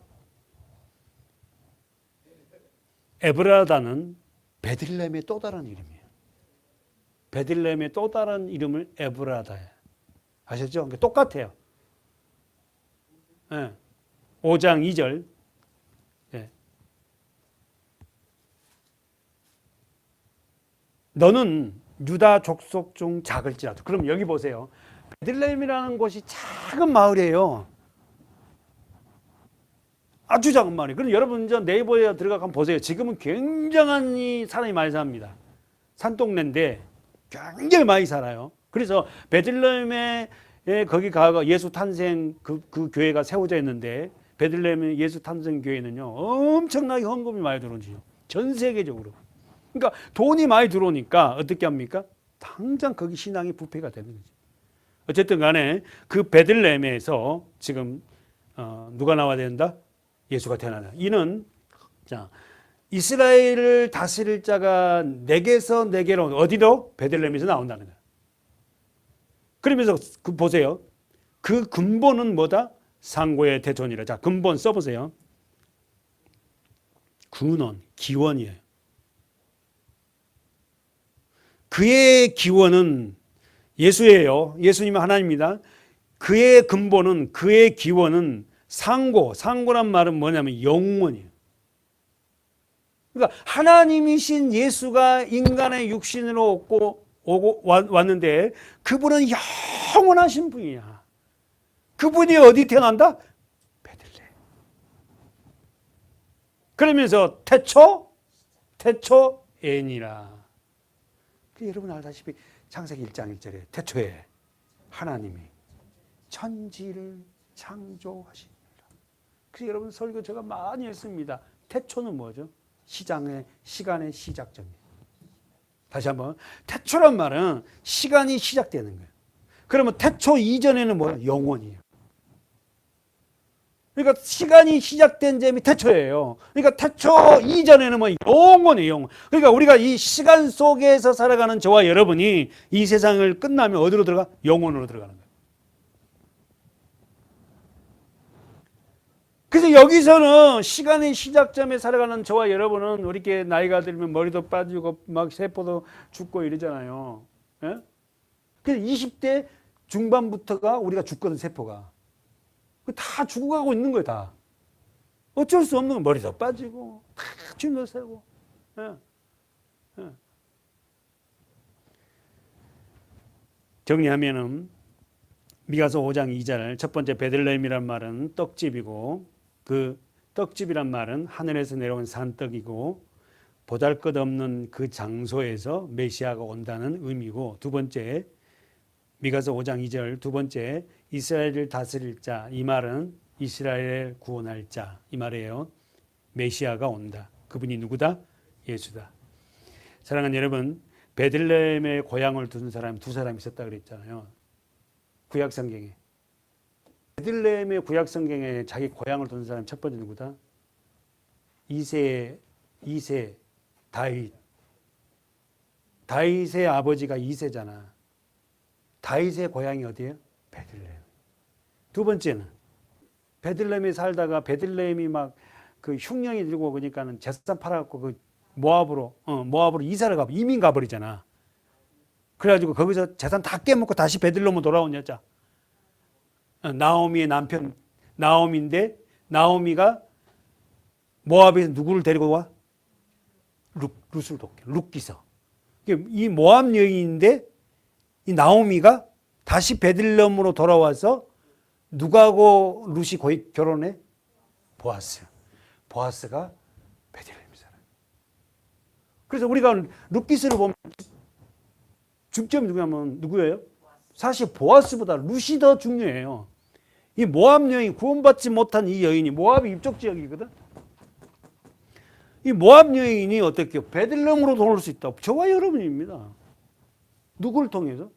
에브라다는 베들레헴의 또 다른 이름이에요. 베들레헴의 또 다른 이름을 에브라다야. 아셨죠? 똑같아요. 네. 5장 2절. 네. 너는 유다 족속 중 작을지라도. 그럼 여기 보세요. 베들레헴이라는 곳이 작은 마을이에요. 아주 작은 마을이에요. 그럼 여러분 저 네이버에 들어가 한번 보세요. 지금은 굉장히 사람이 많이 삽니다. 산동네인데 굉장히 많이 살아요. 그래서 베들레헴에 거기 가가 예수 탄생 그 교회가 세워져 있는데 베들레헴의 예수 탄생 교회는요 엄청나게 헌금이 많이 들어오죠. 전 세계적으로. 그러니까 돈이 많이 들어오니까 어떻게 합니까? 당장 거기 신앙이 부패가 되는 거죠. 어쨌든 간에 그 베들레헴에서 지금 누가 나와야 된다? 예수가 태어나다. 이는 자 이스라엘을 다스릴 자가 내게서 내게로 어디로? 베들레헴에서 나온다는 거예요. 그러면서 그 보세요. 그 근본은 뭐다? 상고의 대존이라. 자, 근본 써보세요. 근원, 기원이에요. 그의 기원은 예수예요. 예수님은 하나님입니다. 그의 근본은, 그의 기원은 상고란 말은 뭐냐면 영원이에요. 그러니까 하나님이신 예수가 인간의 육신으로 오고 왔는데 그분은 영원하신 분이야. 그분이 어디 태어난다? 베들레헴. 그러면서 태초에니라. 여러분 알다시피 창세기 1장 1절에 태초에 하나님이 천지를 창조하시니라. 그래서 여러분 설교 제가 많이 했습니다. 태초는 뭐죠? 시간의 시작점이에요. 다시 한번 태초란 말은 시간이 시작되는 거예요. 그러면 태초 이전에는 뭐예요? 영원이에요. 그러니까 시간이 시작된 점이 태초예요. 그러니까 태초 이전에는 뭐 영원이에요. 영원. 그러니까 우리가 이 시간 속에서 살아가는 저와 여러분이 이 세상을 끝나면 어디로 들어가? 영원으로 들어가는 거예요. 그래서 여기서는 시간의 시작점에 살아가는 저와 여러분은 이렇게 나이가 들면 머리도 빠지고 막 세포도 죽고 이러잖아요. 예? 그래서 20대 중반부터가 우리가 죽거든, 세포가. 다 죽어가고 있는 거예요, 다. 어쩔 수 없는 거예요. 머리도 빠지고, 다 쥐도 세고. 예. 예. 정리하면은, 미가서 5장 2절, 첫 번째 베들레헴이란 말은 떡집이고, 그 떡집이란 말은 하늘에서 내려온 산떡이고 보잘것없는 그 장소에서 메시아가 온다는 의미고, 두 번째 미가서 5장 2절 두 번째 이스라엘을 다스릴 자, 이 말은 이스라엘을 구원할 자, 이 말이에요. 메시아가 온다. 그분이 누구다? 예수다. 사랑하는 여러분, 베들레헴에 고향을 둔 사람 두 사람이 있었다 그랬잖아요. 구약성경에. 베들레헴의 구약성경에 자기 고향을 둔 사람 첫 번째 누구다? 이세 다윗. 다윗의 아버지가 이세잖아. 다윗의 고향이 어디예요? 베들레헴. 두 번째는 베들레헴에 살다가 베들레헴이 막 그 흉령이 들고 그러니까는 재산 팔아갖고 그 모압으로 이사를 가 이민 가버리잖아. 그래가지고 거기서 재산 다 깨먹고 다시 베들레헴으로 돌아온 여자. 나오미의 남편 나오미인데 나오미가 모압에서 누구를 데리고 와? 룻을 돕게. 룻기서. 이 모압 여인인데 이 나오미가 다시 베들레헴으로 돌아와서 누구하고 룻이 결혼해? 보아스. 보아스가 베들레헴 사람. 그래서 우리가 룻기스를 보면 중점이 누구예요? 사실 보아스보다 룻이 더 중요해요. 이 모압 여인, 구원받지 못한 이 여인이 모압이 입적 지역이거든. 이 모압 여인이 어떻게 베들레헴으로 돌아올 수 있다? 저와 여러분입니다. 누구를 통해서?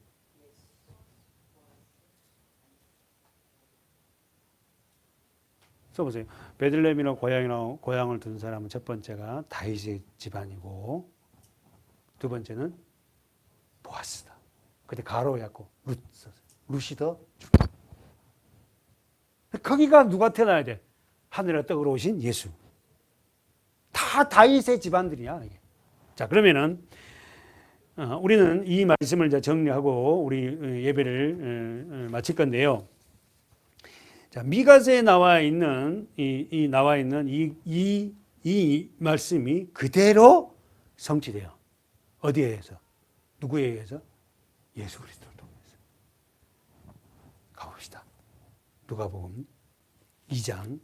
써보세요. 베들레헴이나 고향을 둔 사람은 첫 번째가 다윗의 집안이고 두 번째는 보아스다. 그때 가로였고 룻이 더 죽다. 거기가 누가 태어나야 돼? 하늘에 떡으로 오신 예수. 다 다윗의 집안들이야. 이게. 자, 그러면은 우리는 이 말씀을 이제 정리하고 우리 예배를 마칠 건데요. 자, 미가서에 나와 있는 이 말씀이 그대로 성취돼요. 어디에 의해서? 누구에 의해서? 예수 그리스도를 통해서. 가봅시다. 누가복음 2장.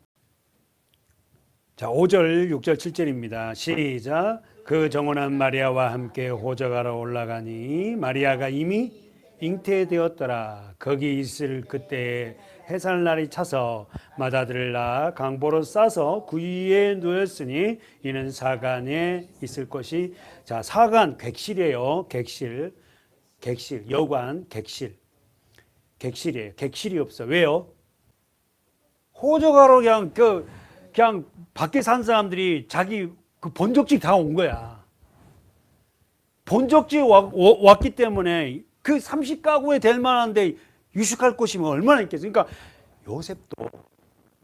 자, 5절, 6절, 7절입니다. 시작. 그 정혼한 마리아와 함께 호적하러 올라가니 마리아가 이미 잉태되었더라. 거기 있을 그때 해살날이 차서 맏아들을 낳아 강보로 싸서 구유에 누웠으니 이는 사간에 있을 것이. 자, 사간 객실이에요. 객실, 여관, 객실이에요. 객실이 없어. 왜요? 호적하러 그냥 밖에 산 사람들이 자기 그 본적지 다 온 거야. 본적지에 왔기 때문에 그 30가구에 될 만한데 유숙할 곳이 얼마나 있겠어요. 그러니까 요셉도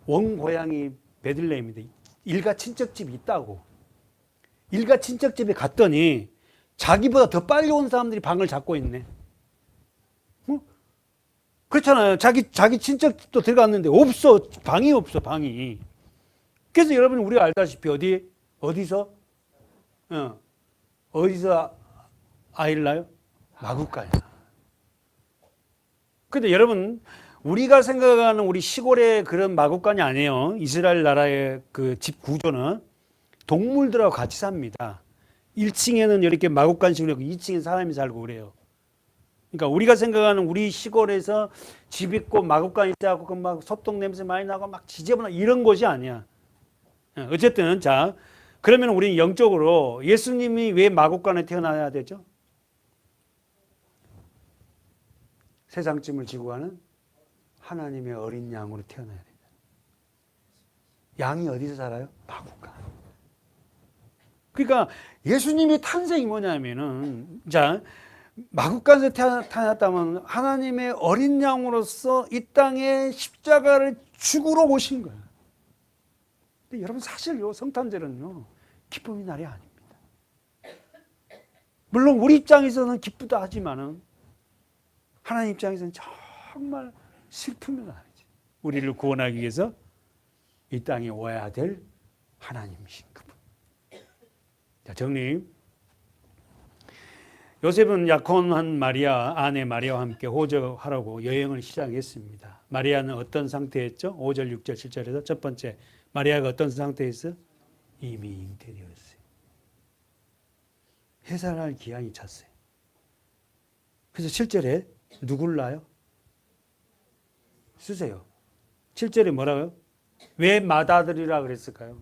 원 고향이 베들레헴인데 일가 친척집이 있다고. 일가 친척집에 갔더니 자기보다 더 빨리 온 사람들이 방을 잡고 있네. 그렇잖아요. 자기 친척집도 들어갔는데 없어. 방이 없어. 방이. 그래서 여러분 우리가 알다시피 어디서 아이를 낳아요? 마구간이야. 근데 여러분 우리가 생각하는 우리 시골의 그런 마구간이 아니에요. 이스라엘 나라의 그 집 구조는 동물들하고 같이 삽니다. 1층에는 이렇게 마구간식으로 있고 2층에 사람이 살고 그래요. 그러니까 우리가 생각하는 우리 시골에서 집 있고 마구간 있다고 그 막 소똥 냄새 많이 나고 막 지저분한 이런 곳이 아니야. 어쨌든 자, 그러면 우리는 영적으로 예수님이 왜 마구간에 태어나야 되죠? 세상 짐을 지고 가는 하나님의 어린 양으로 태어나야 된다. 양이 어디서 살아요? 마구간. 그러니까 예수님의 탄생이 뭐냐면은 자, 마구간에서 태어났다면 하나님의 어린 양으로서 이 땅에 십자가를 죽으러 오신 거예요. 근데 여러분 사실 요 성탄절은요 기쁨의 날이 아닙니다. 물론 우리 입장에서는 기쁘다 하지만은 하나님 입장에서는 정말 슬픔의 날이지. 우리를 구원하기 위해서 이 땅에 와야 될 하나님이신 그분. 자, 정리. 요셉은 약혼한 아내 마리아와 함께 호적하라고 여행을 시작했습니다. 마리아는 어떤 상태였죠? 5절, 6절, 7절에서 첫 번째, 마리아가 어떤 상태였어요? 이미 잉태되었어요. 해산할 기한이 찼어요. 그래서 7절에 누굴 낳아요? 쓰세요. 7절에 뭐라고요? 왜 맏아들이라 그랬을까요?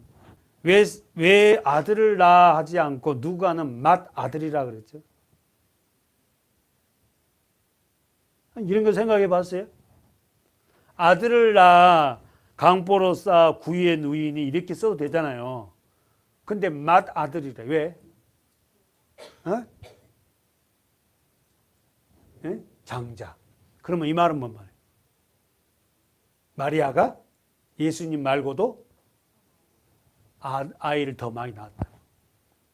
왜 아들을 낳아 하지 않고 누가는 맏아들이라 그랬죠? 이런 거 생각해 봤어요? 아들을 낳아 강보로 쌓아 구유에 누이니 이렇게 써도 되잖아요. 근데 맏아들이래. 왜? 네? 장자. 그러면 이 말은 뭔 말이에요? 마리아가 예수님 말고도 아이를 더 많이 낳았다.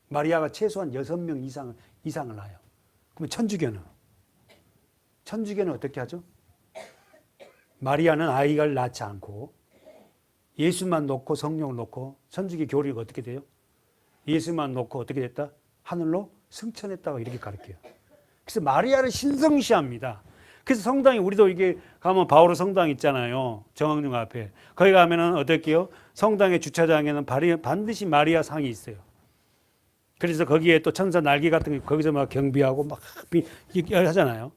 마리아가 최소한 6명 이상을 낳아요. 그럼 천주교는 어떻게 하죠? 마리아는 아이를 낳지 않고 예수만 놓고 성령을 놓고 천주교 교리가 어떻게 돼요? 예수만 놓고 어떻게 됐다? 하늘로 승천했다고 이렇게 가르쳐요. 그래서 마리아를 신성시합니다. 그래서 성당에 우리도 이게 가면 바오로 성당 있잖아요. 정황릉 앞에. 거기 가면은 어떨게요? 성당의 주차장에는 반드시 마리아 상이 있어요. 그래서 거기에 또 천사 날개 같은 거 거기서 막 경비하고 막 하잖아요.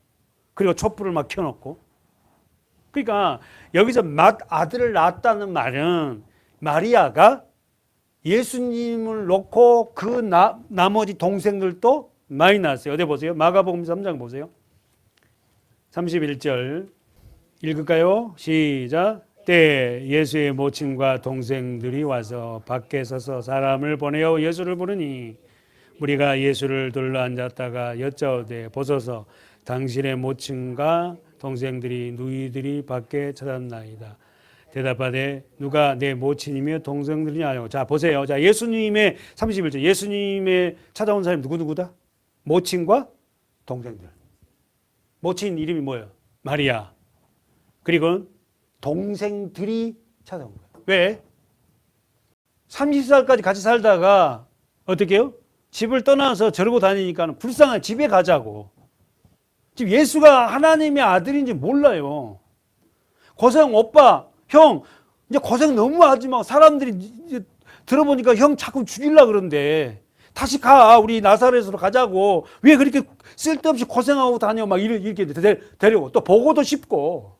그리고 촛불을 막 켜놓고. 그러니까 여기서 맏아들을 낳았다는 말은 마리아가 예수님을 놓고 그 나머지 동생들도 많이 낳았어요. 어디 보세요? 마가복음 3장 보세요. 31절 읽을까요? 시작. 때 예수의 모친과 동생들이 와서 밖에 서서 사람을 보내어 예수를 부르니 우리가 예수를 둘러 앉았다가 여짜오되 보소서 당신의 모친과 동생들이 누이들이 밖에 찾았나이다. 대답하되 누가 내 모친이며 동생들이냐. 자 보세요. 자 예수님의 31절 예수님의 찾아온 사람이 누구다? 모친과 동생들. 모친 이름이 뭐예요? 마리아. 그리고 동생들이 찾아온 거예요. 왜? 30살까지 같이 살다가 어떻게 해요? 집을 떠나서 저러고 다니니까 불쌍한 집에 가자고. 지금 예수가 하나님의 아들인지 몰라요. 고생 오빠, 형, 이제 고생 너무 하지 마. 사람들이 이제 들어보니까 형 자꾸 죽이려고 그러는데 다시 가. 우리 나사렛으로 가자고. 왜 그렇게 쓸데없이 고생하고 다녀. 막 이렇게 데려고. 또 보고도 싶고.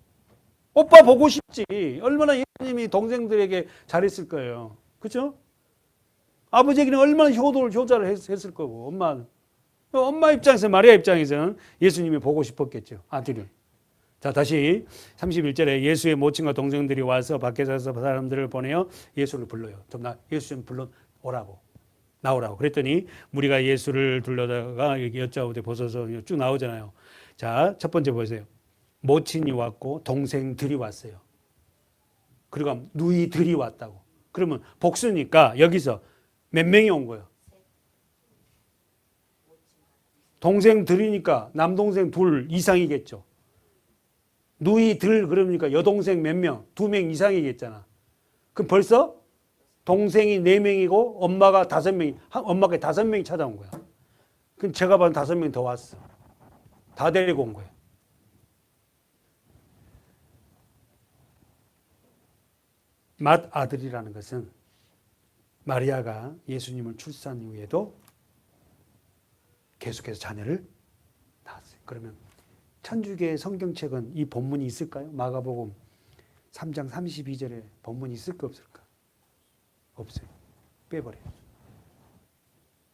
오빠 보고 싶지. 얼마나 예수님이 동생들에게 잘했을 거예요. 그렇죠? 아버지에게는 얼마나 효자를 했을 거고. 엄마 입장에서 마리아 입장에서는 예수님이 보고 싶었겠죠. 아들을. 자 다시 31절에 예수의 모친과 동생들이 와서 밖에서 사람들을 보내어 예수를 불러요. 예수 좀 불러 오라고. 나오라고. 그랬더니 무리가 예수를 둘러다가 여기 여짜오되 보소서 쭉 나오잖아요. 자, 첫 번째 보세요. 모친이 왔고 동생들이 왔어요. 그리고 누이들이 왔다고. 그러면 복수니까 여기서 몇 명이 온 거예요? 동생들이니까 남동생 둘 이상이겠죠. 누이들 그러니까 여동생 몇 명? 2명 이상이겠잖아. 그럼 벌써 동생이 4명이고 엄마가 5명이, 엄마가 5명이 찾아온 거야. 그럼 제가 봐도 5명이 더 왔어. 다 데리고 온 거예요. 맏아들이라는 것은 마리아가 예수님을 출산 이후에도 계속해서 자녀를 낳았어요. 그러면 천주교의 성경책은 이 본문이 있을까요? 마가복음 3장 32절에 본문이 있을까 없을까? 없어요. 빼버려요.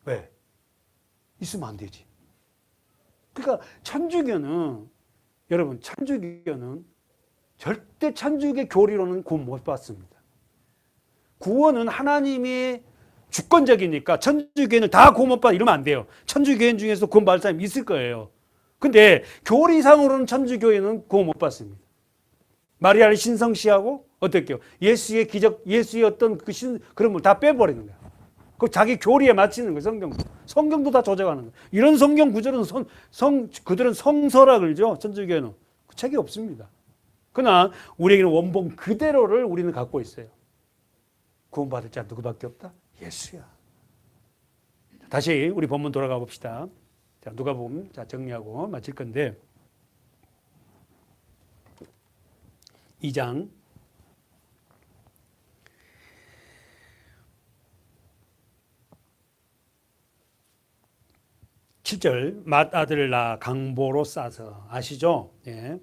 왜? 있으면 안 되지. 그러니까 천주교는 여러분 천주교는 절대 천주교 교리로는 구원 못 받습니다. 구원은 하나님의 주권적이니까 천주교인을 다 구원 못 받아 이러면 안 돼요. 천주교인 중에서 구원 받을 사람이 있을 거예요. 근데 교리상으로는 천주교인은 구원 못 받습니다. 마리아를 신성시하고 어떻게요? 예수의 기적, 예수의 어떤 그런 걸 다 빼버리는 거야. 그 자기 교리에 맞추는 거예요. 성경도 다 조작하는 거예요. 이런 성경 구절은 그들은 성서라 그러죠. 천주교는 그 책이 없습니다. 그러나 우리에게는 원본 그대로를 우리는 갖고 있어요. 구원받을 자 누구밖에 없다? 예수야. 다시 우리 본문 돌아가 봅시다. 자, 누가복음 정리하고 마칠 건데 2장 7절 맏아들을 낳아 강보로 싸서 아시죠? 예.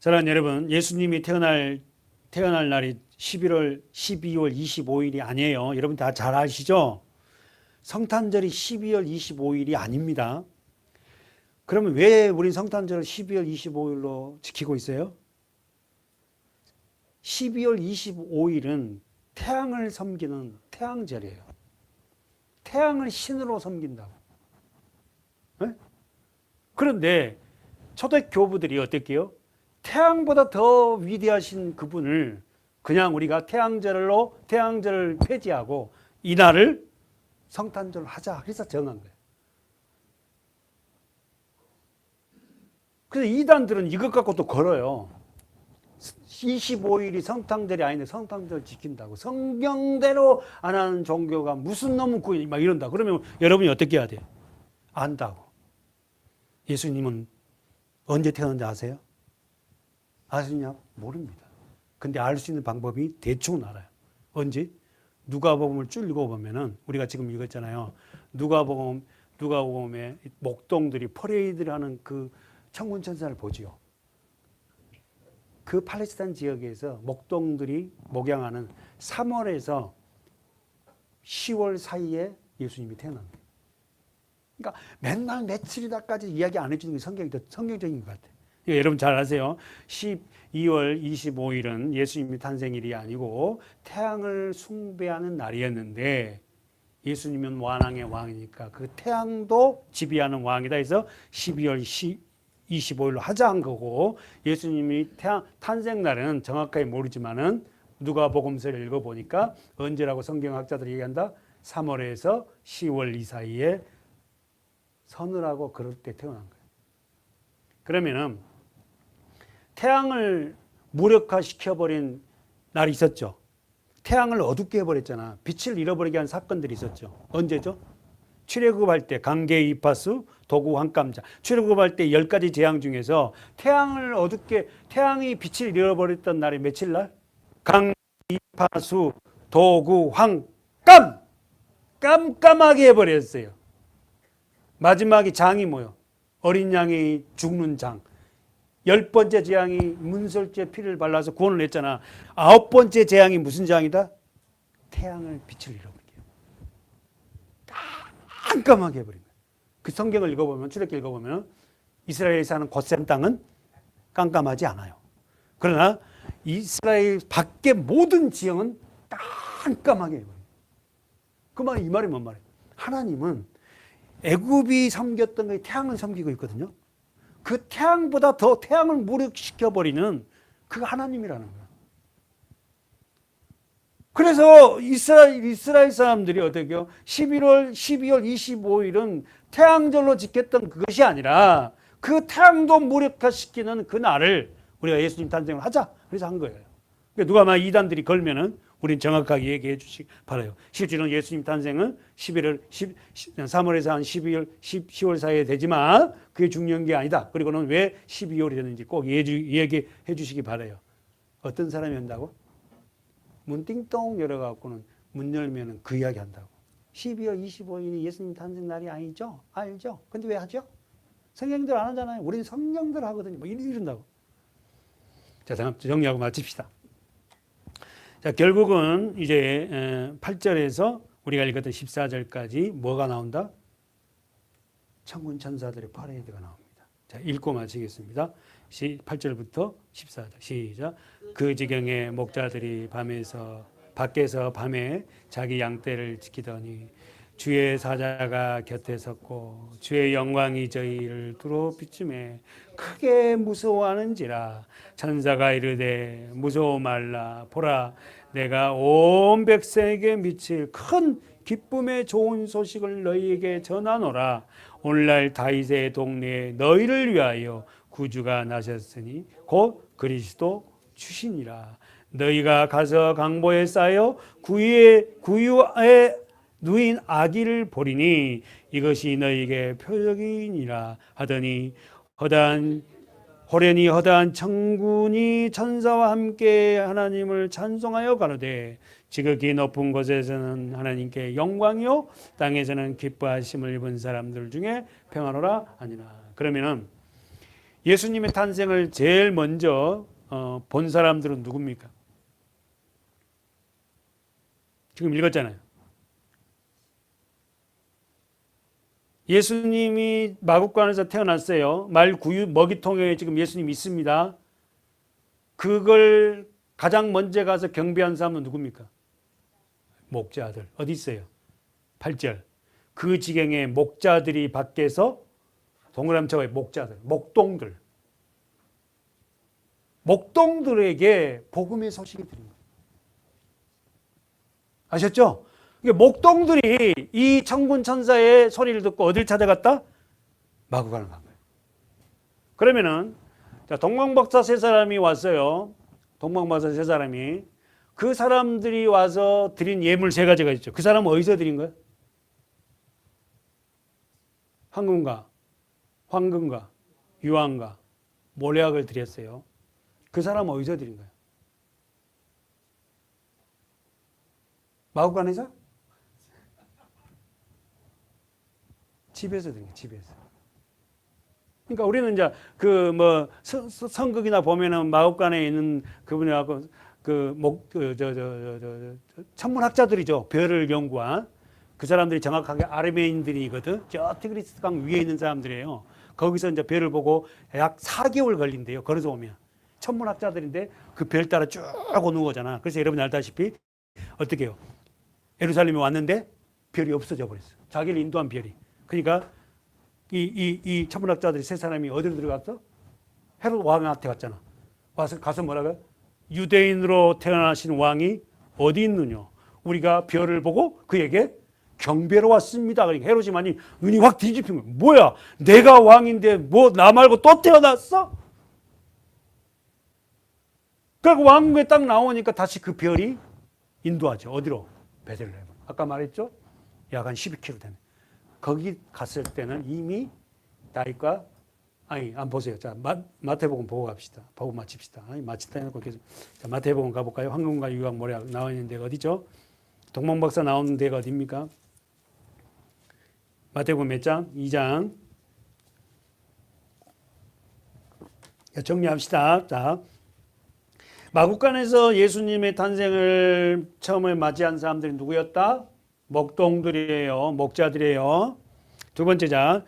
사랑하는 여러분, 예수님이 태어날 날이 12월 25일이 아니에요. 여러분 다 잘 아시죠? 성탄절이 12월 25일이 아닙니다. 그러면 왜 우린 성탄절을 12월 25일로 지키고 있어요? 12월 25일은 태양을 섬기는 태양절이에요. 태양을 신으로 섬긴다고. 네? 그런데 초대교부들이 어떻게요? 태양보다 더 위대하신 그분을 그냥 우리가 태양절을 폐지하고 이날을 성탄절로 하자. 그래서 정한 거예요. 그래서 이단들은 이것 갖고 또 걸어요. 25일이 성탄절이 아닌데 성탄절 지킨다고. 성경대로 안 하는 종교가 무슨 놈은 구원이 막 이런다. 그러면 여러분이 어떻게 해야 돼요? 안다고. 예수님은 언제 태어났는지 아세요? 아시냐? 모릅니다. 근데 알 수 있는 방법이 대충 알아요. 언제? 누가복음을 쭉 읽어보면은 우리가 지금 읽었잖아요. 누가복음에 목동들이 퍼레이드를 하는 그 천군천사를 보지요. 그 팔레스타인 지역에서 목동들이 목양하는 3월에서 10월 사이에 예수님이 태어납니다. 그러니까 맨날 며칠이다까지 이야기 안 해주는 게 성경적인 것 같아요. 예, 여러분 잘 아세요. 12월 25일은 예수님의 탄생일이 아니고 태양을 숭배하는 날이었는데 예수님은 왕왕의 왕이니까 그 태양도 지배하는 왕이다 해서 12월 25일로 하자한 거고 예수님이 탄생 날은 정확하게 모르지만은 누가복음서를 읽어보니까 언제라고 성경학자들이 얘기한다? 3월에서 10월 이 사이에 서늘하고 그럴 때 태어난 거예요. 그러면은 태양을 무력화시켜버린 날이 있었죠. 태양을 어둡게 해버렸잖아. 빛을 잃어버리게 한 사건들이 있었죠. 언제죠? 출애굽할 때 강계 이파수 도구 황감자. 출애굽할 때 10가지 재앙 중에서 태양을 어둡게 태양이 빛을 잃어버렸던 날이 며칠 날? 강 이파수 도구 황감 깜깜하게 해버렸어요. 마지막에 장이 뭐요? 어린 양이 죽는 장. 10번째 재앙이 문설주에 피를 발라서 구원을 했잖아. 9번째 재앙이 무슨 재앙이다? 태양을 빛을 잃어버리게. 깜깜하게 해버린 거예요. 그 성경을 읽어보면, 출애굽기 읽어보면 이스라엘에 사는 고센 땅은 깜깜하지 않아요. 그러나 이스라엘 밖의 모든 지형은 깜깜하게 해버려요. 그 말이 이 말이 뭔 말이에요? 하나님은 애굽이 섬겼던 게 태양을 섬기고 있거든요. 그 태양보다 더 태양을 무력시켜버리는 그 하나님이라는 거예요. 그래서 이스라엘 사람들이 어떻게 해요? 12월 25일은 태양절로 지켰던 그것이 아니라 그 태양도 무력화시키는 그 날을 우리가 예수님 탄생을 하자. 그래서 한 거예요. 그러니까 누가 막 이단들이 걸면은 우린 정확하게 얘기해 주시기 바라요. 실제로는 예수님 탄생은 3월에서 한 10월 사이에 되지만 그게 중요한 게 아니다. 그리고는 왜 12월이 됐는지 꼭 얘기해 주시기 바라요. 어떤 사람이 한다고? 문 띵동 열어갖고는 문 열면은 그 이야기 한다고. 12월 25일이 예수님 탄생 날이 아니죠? 알죠? 근데 왜 하죠? 성경들 안 하잖아요. 우리는 성경들 하거든요. 뭐 이런다고. 자, 정리하고 마칩시다. 자, 결국은 이제 8절에서 우리가 읽었던 14절까지 뭐가 나온다? 천군 천사들의 파레이드가 나옵니다. 자, 읽고 마치겠습니다. 8절부터 14절 시작. 그 지경에 목자들이 밖에서 밤에 자기 양떼를 지키더니 주의 사자가 곁에 섰고 주의 영광이 저희를 두루 비추매 크게 무서워하는지라. 천사가 이르되 무서워 말라. 보라, 내가 온 백성에게 미칠 큰 기쁨의 좋은 소식을 너희에게 전하노라. 오늘날 다윗의 동네에 너희를 위하여 구주가 나셨으니 곧 그리스도 주시니라. 너희가 가서 강보에 쌓여 구유에 누인 아기를 보리니 이것이 너희에게 표적이니라 하더니 호련히 허다한 천군이 천사와 함께 하나님을 찬송하여 가로되 지극히 높은 곳에서는 하나님께 영광이요 땅에서는 기뻐하심을 입은 사람들 중에 평안하라 하니라. 그러면은 예수님의 탄생을 제일 먼저 본 사람들은 누굽니까? 지금 읽었잖아요. 예수님이 마국간에서 태어났어요. 먹이통에 지금 예수님이 있습니다. 그걸 가장 먼저 가서 경배한 사람은 누굽니까? 목자들. 어디 있어요? 8절. 그 지경에 목자들이 밖에서 동그라미 쳐봐요. 목자들. 목동들에게 복음의 소식을 드린 거예요. 아셨죠? 목동들이 이 천군 천사의 소리를 듣고 어딜 찾아갔다? 마구간을 간 거예요. 그러면은 동방박사 세 사람이 왔어요. 동방박사 세 사람이 그 사람들이 와서 드린 예물 세 가지가 있죠. 그 사람은 어디서 드린 거예요? 황금과 유황과 몰약을 드렸어요. 그 사람은 어디서 드린 거예요? 마구간에서? 집에서 드린 거예요. 집에서. 그러니까 우리는 이제 성극이나 보면은 마구간에 있는 그분하고 천문학자들이죠. 별을 연구한 그 사람들이 정확하게 아르메인들이거든. 저 티그리스 강 위에 있는 사람들이에요. 거기서 이제 별을 보고 약 4개월 걸린대요. 걸어서 오면. 천문학자들인데 그 별 따라 쭉 오는 거잖아. 그래서 여러분이 알다시피 어떻게 해요? 예루살렘에 왔는데 별이 없어져 버렸어. 자기를 인도한 별이. 그러니까 이 천문학자들이 세 사람이 어디로 들어갔어? 헤롯 왕한테 갔잖아. 가서 뭐라고요? 유대인으로 태어나신 왕이 어디 있느냐? 우리가 별을 보고 그에게 경배로 왔습니다. 그러니까 헤롯이 많이 눈이 확 뒤집힌 거야. 뭐야? 내가 왕인데 뭐 나 말고 또 태어났어? 그리고 왕국에 딱 나오니까 다시 그 별이 인도하죠. 어디로? 베들레헴. 아까 말했죠? 약 한 12km 되네. 거기 갔을 때는 이미 나이가 안 보세요. 자, 마태복음 보고 갑시다. 보고 마칩시다. 마치다 해놓고 계속. 자, 마태복음 가볼까요? 황금과 유황 모략 나와 있는 데가 어디죠? 동방박사 나오는 데가 어디입니까? 마태복음 몇 장? 2장. 정리합시다. 자, 마국간에서 예수님의 탄생을 처음에 맞이한 사람들이 누구였다? 목동들이에요. 목자들이에요. 두 번째 장.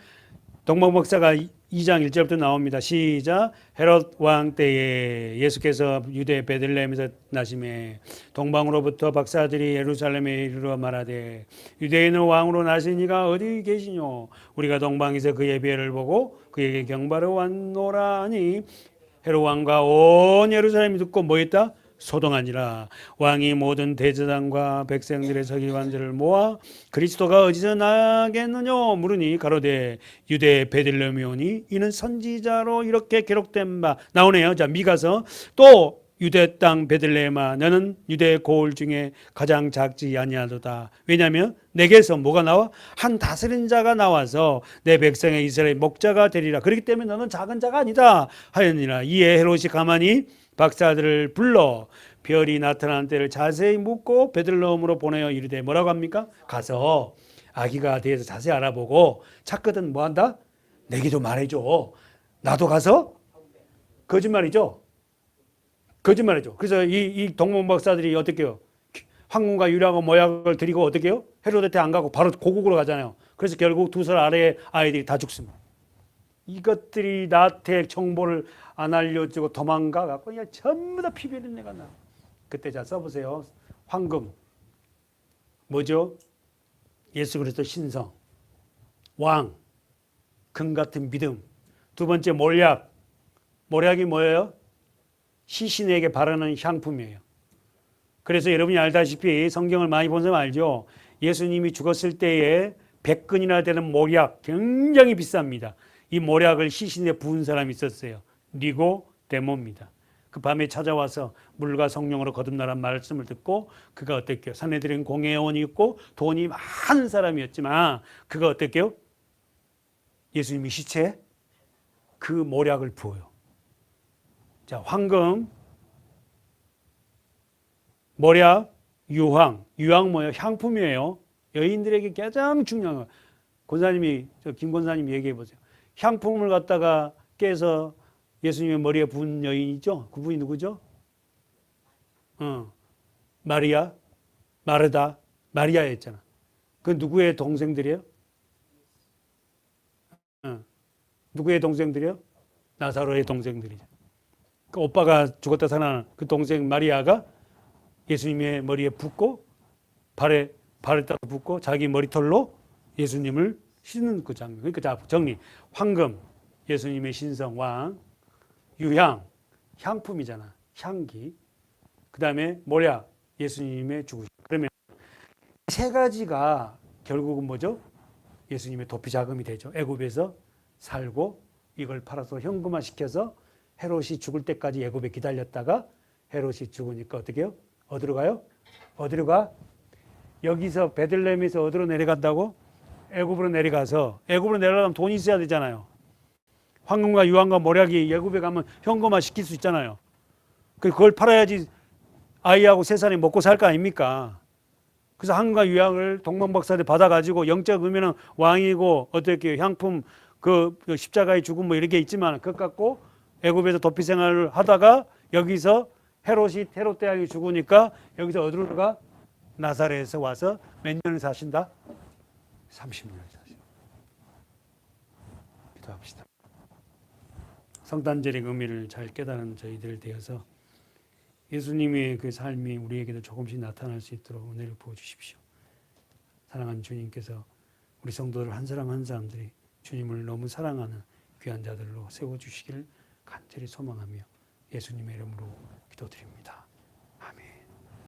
동방박사가 2장 1절부터 나옵니다. 시작. 헤롯 왕 때에 예수께서 유대 베들레헴에서 나심에 동방으로부터 박사들이 예루살렘에 이르러 말하되 유대인의 왕으로 나신 이가 어디 계시뇨? 우리가 동방에서 그의 별을 보고 그에게 경배하러 왔노라 하니 헤롯 왕과 온 예루살렘이 듣고 뭐했다? 소동하니라. 왕이 모든 대제사장과 백성들의 서기관들을 모아 그리스도가 어디서 나겠느냐 물으니 가로되 유대 베들레헴에 오니 이는 선지자로 이렇게 기록된 바 나오네요. 자, 미가서 또 유대 땅 베들레헴아 너는 유대 고을 중에 가장 작지 아니하도다. 왜냐하면 내게서 뭐가 나와? 한 다스린 자가 나와서 내 백성의 이스라엘 목자가 되리라. 그렇기 때문에 너는 작은 자가 아니다 하였니라. 이에 헤롯이 가만히 박사들을 불러 별이 나타나는 때를 자세히 묻고 베들레헴으로 보내어 이르되 뭐라고 합니까? 가서 아기가 대해서 자세히 알아보고 찾거든 뭐한다? 내게 좀 말해줘. 나도 가서 거짓말이죠. 거짓말이죠. 그래서 이 동문 박사들이 어떻게 해요? 황금과 유량과 모약을 드리고 어떻게 해요? 헤롯한테 안 가고 바로 고국으로 가잖아요. 그래서 결국 2살 아래의 아이들이 다 죽습니다. 이것들이 나한테 정보를 안 알려주고 도망가 갖고 그냥 전부 다 피비린내가 나. 그때 자 써보세요. 황금 뭐죠? 예수 그리스도 신성, 왕, 금 같은 믿음. 두 번째 몰약. 몰약이 뭐예요? 시신에게 바르는 향품이에요. 그래서 여러분이 알다시피 성경을 많이 본 사람 알죠? 예수님이 죽었을 때에 100근이나 되는 몰약 굉장히 비쌉니다. 이 몰약을 시신에 부은 사람이 있었어요. 니고데모입니다. 그 밤에 찾아와서 물과 성령으로 거듭나란 말씀을 듣고 그가 어땠게요? 산헤드린 공회원이 있고 돈이 많은 사람이었지만 그가 어땠게요? 예수님이 시체에 그 몰약을 부어요. 자, 황금, 몰약, 유황. 유황 뭐예요? 향품이에요. 여인들에게 가장 중요한 거. 김 권사님이 얘기해 보세요. 향품을 갖다가 깨서 예수님의 머리에 부은 여인 있죠? 그분이 누구죠? 마리아, 마르다, 마리아였잖아. 그 누구의 동생들이에요? 누구의 동생들이에요? 나사로의 동생들이죠. 그 오빠가 죽었다 살아난 그 동생 마리아가 예수님의 머리에 붓고 발에 따라 붓고 자기 머리털로 예수님을 씻는 그 장면. 그러니까 자, 정리. 황금, 예수님의 신성 왕. 유향, 향품이잖아. 향기. 그 다음에 몰약, 예수님의 죽으심. 그러면 세 가지가 결국은 뭐죠? 예수님의 도피 자금이 되죠. 애굽에서 살고 이걸 팔아서 현금화 시켜서 헤롯이 죽을 때까지 애굽에 기다렸다가 헤롯이 죽으니까 어떻게 해요? 어디로 가요? 어디로 가? 여기서 베들레헴에서 어디로 내려간다고? 애굽으로 내려가서 애굽으로 내려가면 돈이 있어야 되잖아요. 황금과 유황과 모략이 애굽에 가면 현금화 시킬 수 있잖아요. 그걸 팔아야지 아이하고 세 살이 먹고 살 거 아닙니까? 그래서 황금과 유황을 동방박사들 받아가지고 영적 의미는 왕이고 어떻게 향품 그 십자가의 죽음 뭐 이렇게 있지만 그것 갖고 애굽에서 도피 생활을 하다가 여기서 헤롯 대왕이 죽으니까 여기서 어디로 가? 나사렛에서 와서 몇 년을 사신다? 30년을 사신다. 기도합시다. 성탄절의 의미를 잘 깨달은 저희들 되어서 예수님의 그 삶이 우리에게도 조금씩 나타날 수 있도록 은혜를 부어주십시오. 사랑하는 주님께서 우리 성도들 한 사람 한 사람들이 주님을 너무 사랑하는 귀한 자들로 세워주시기를 간절히 소망하며 예수님의 이름으로 기도드립니다.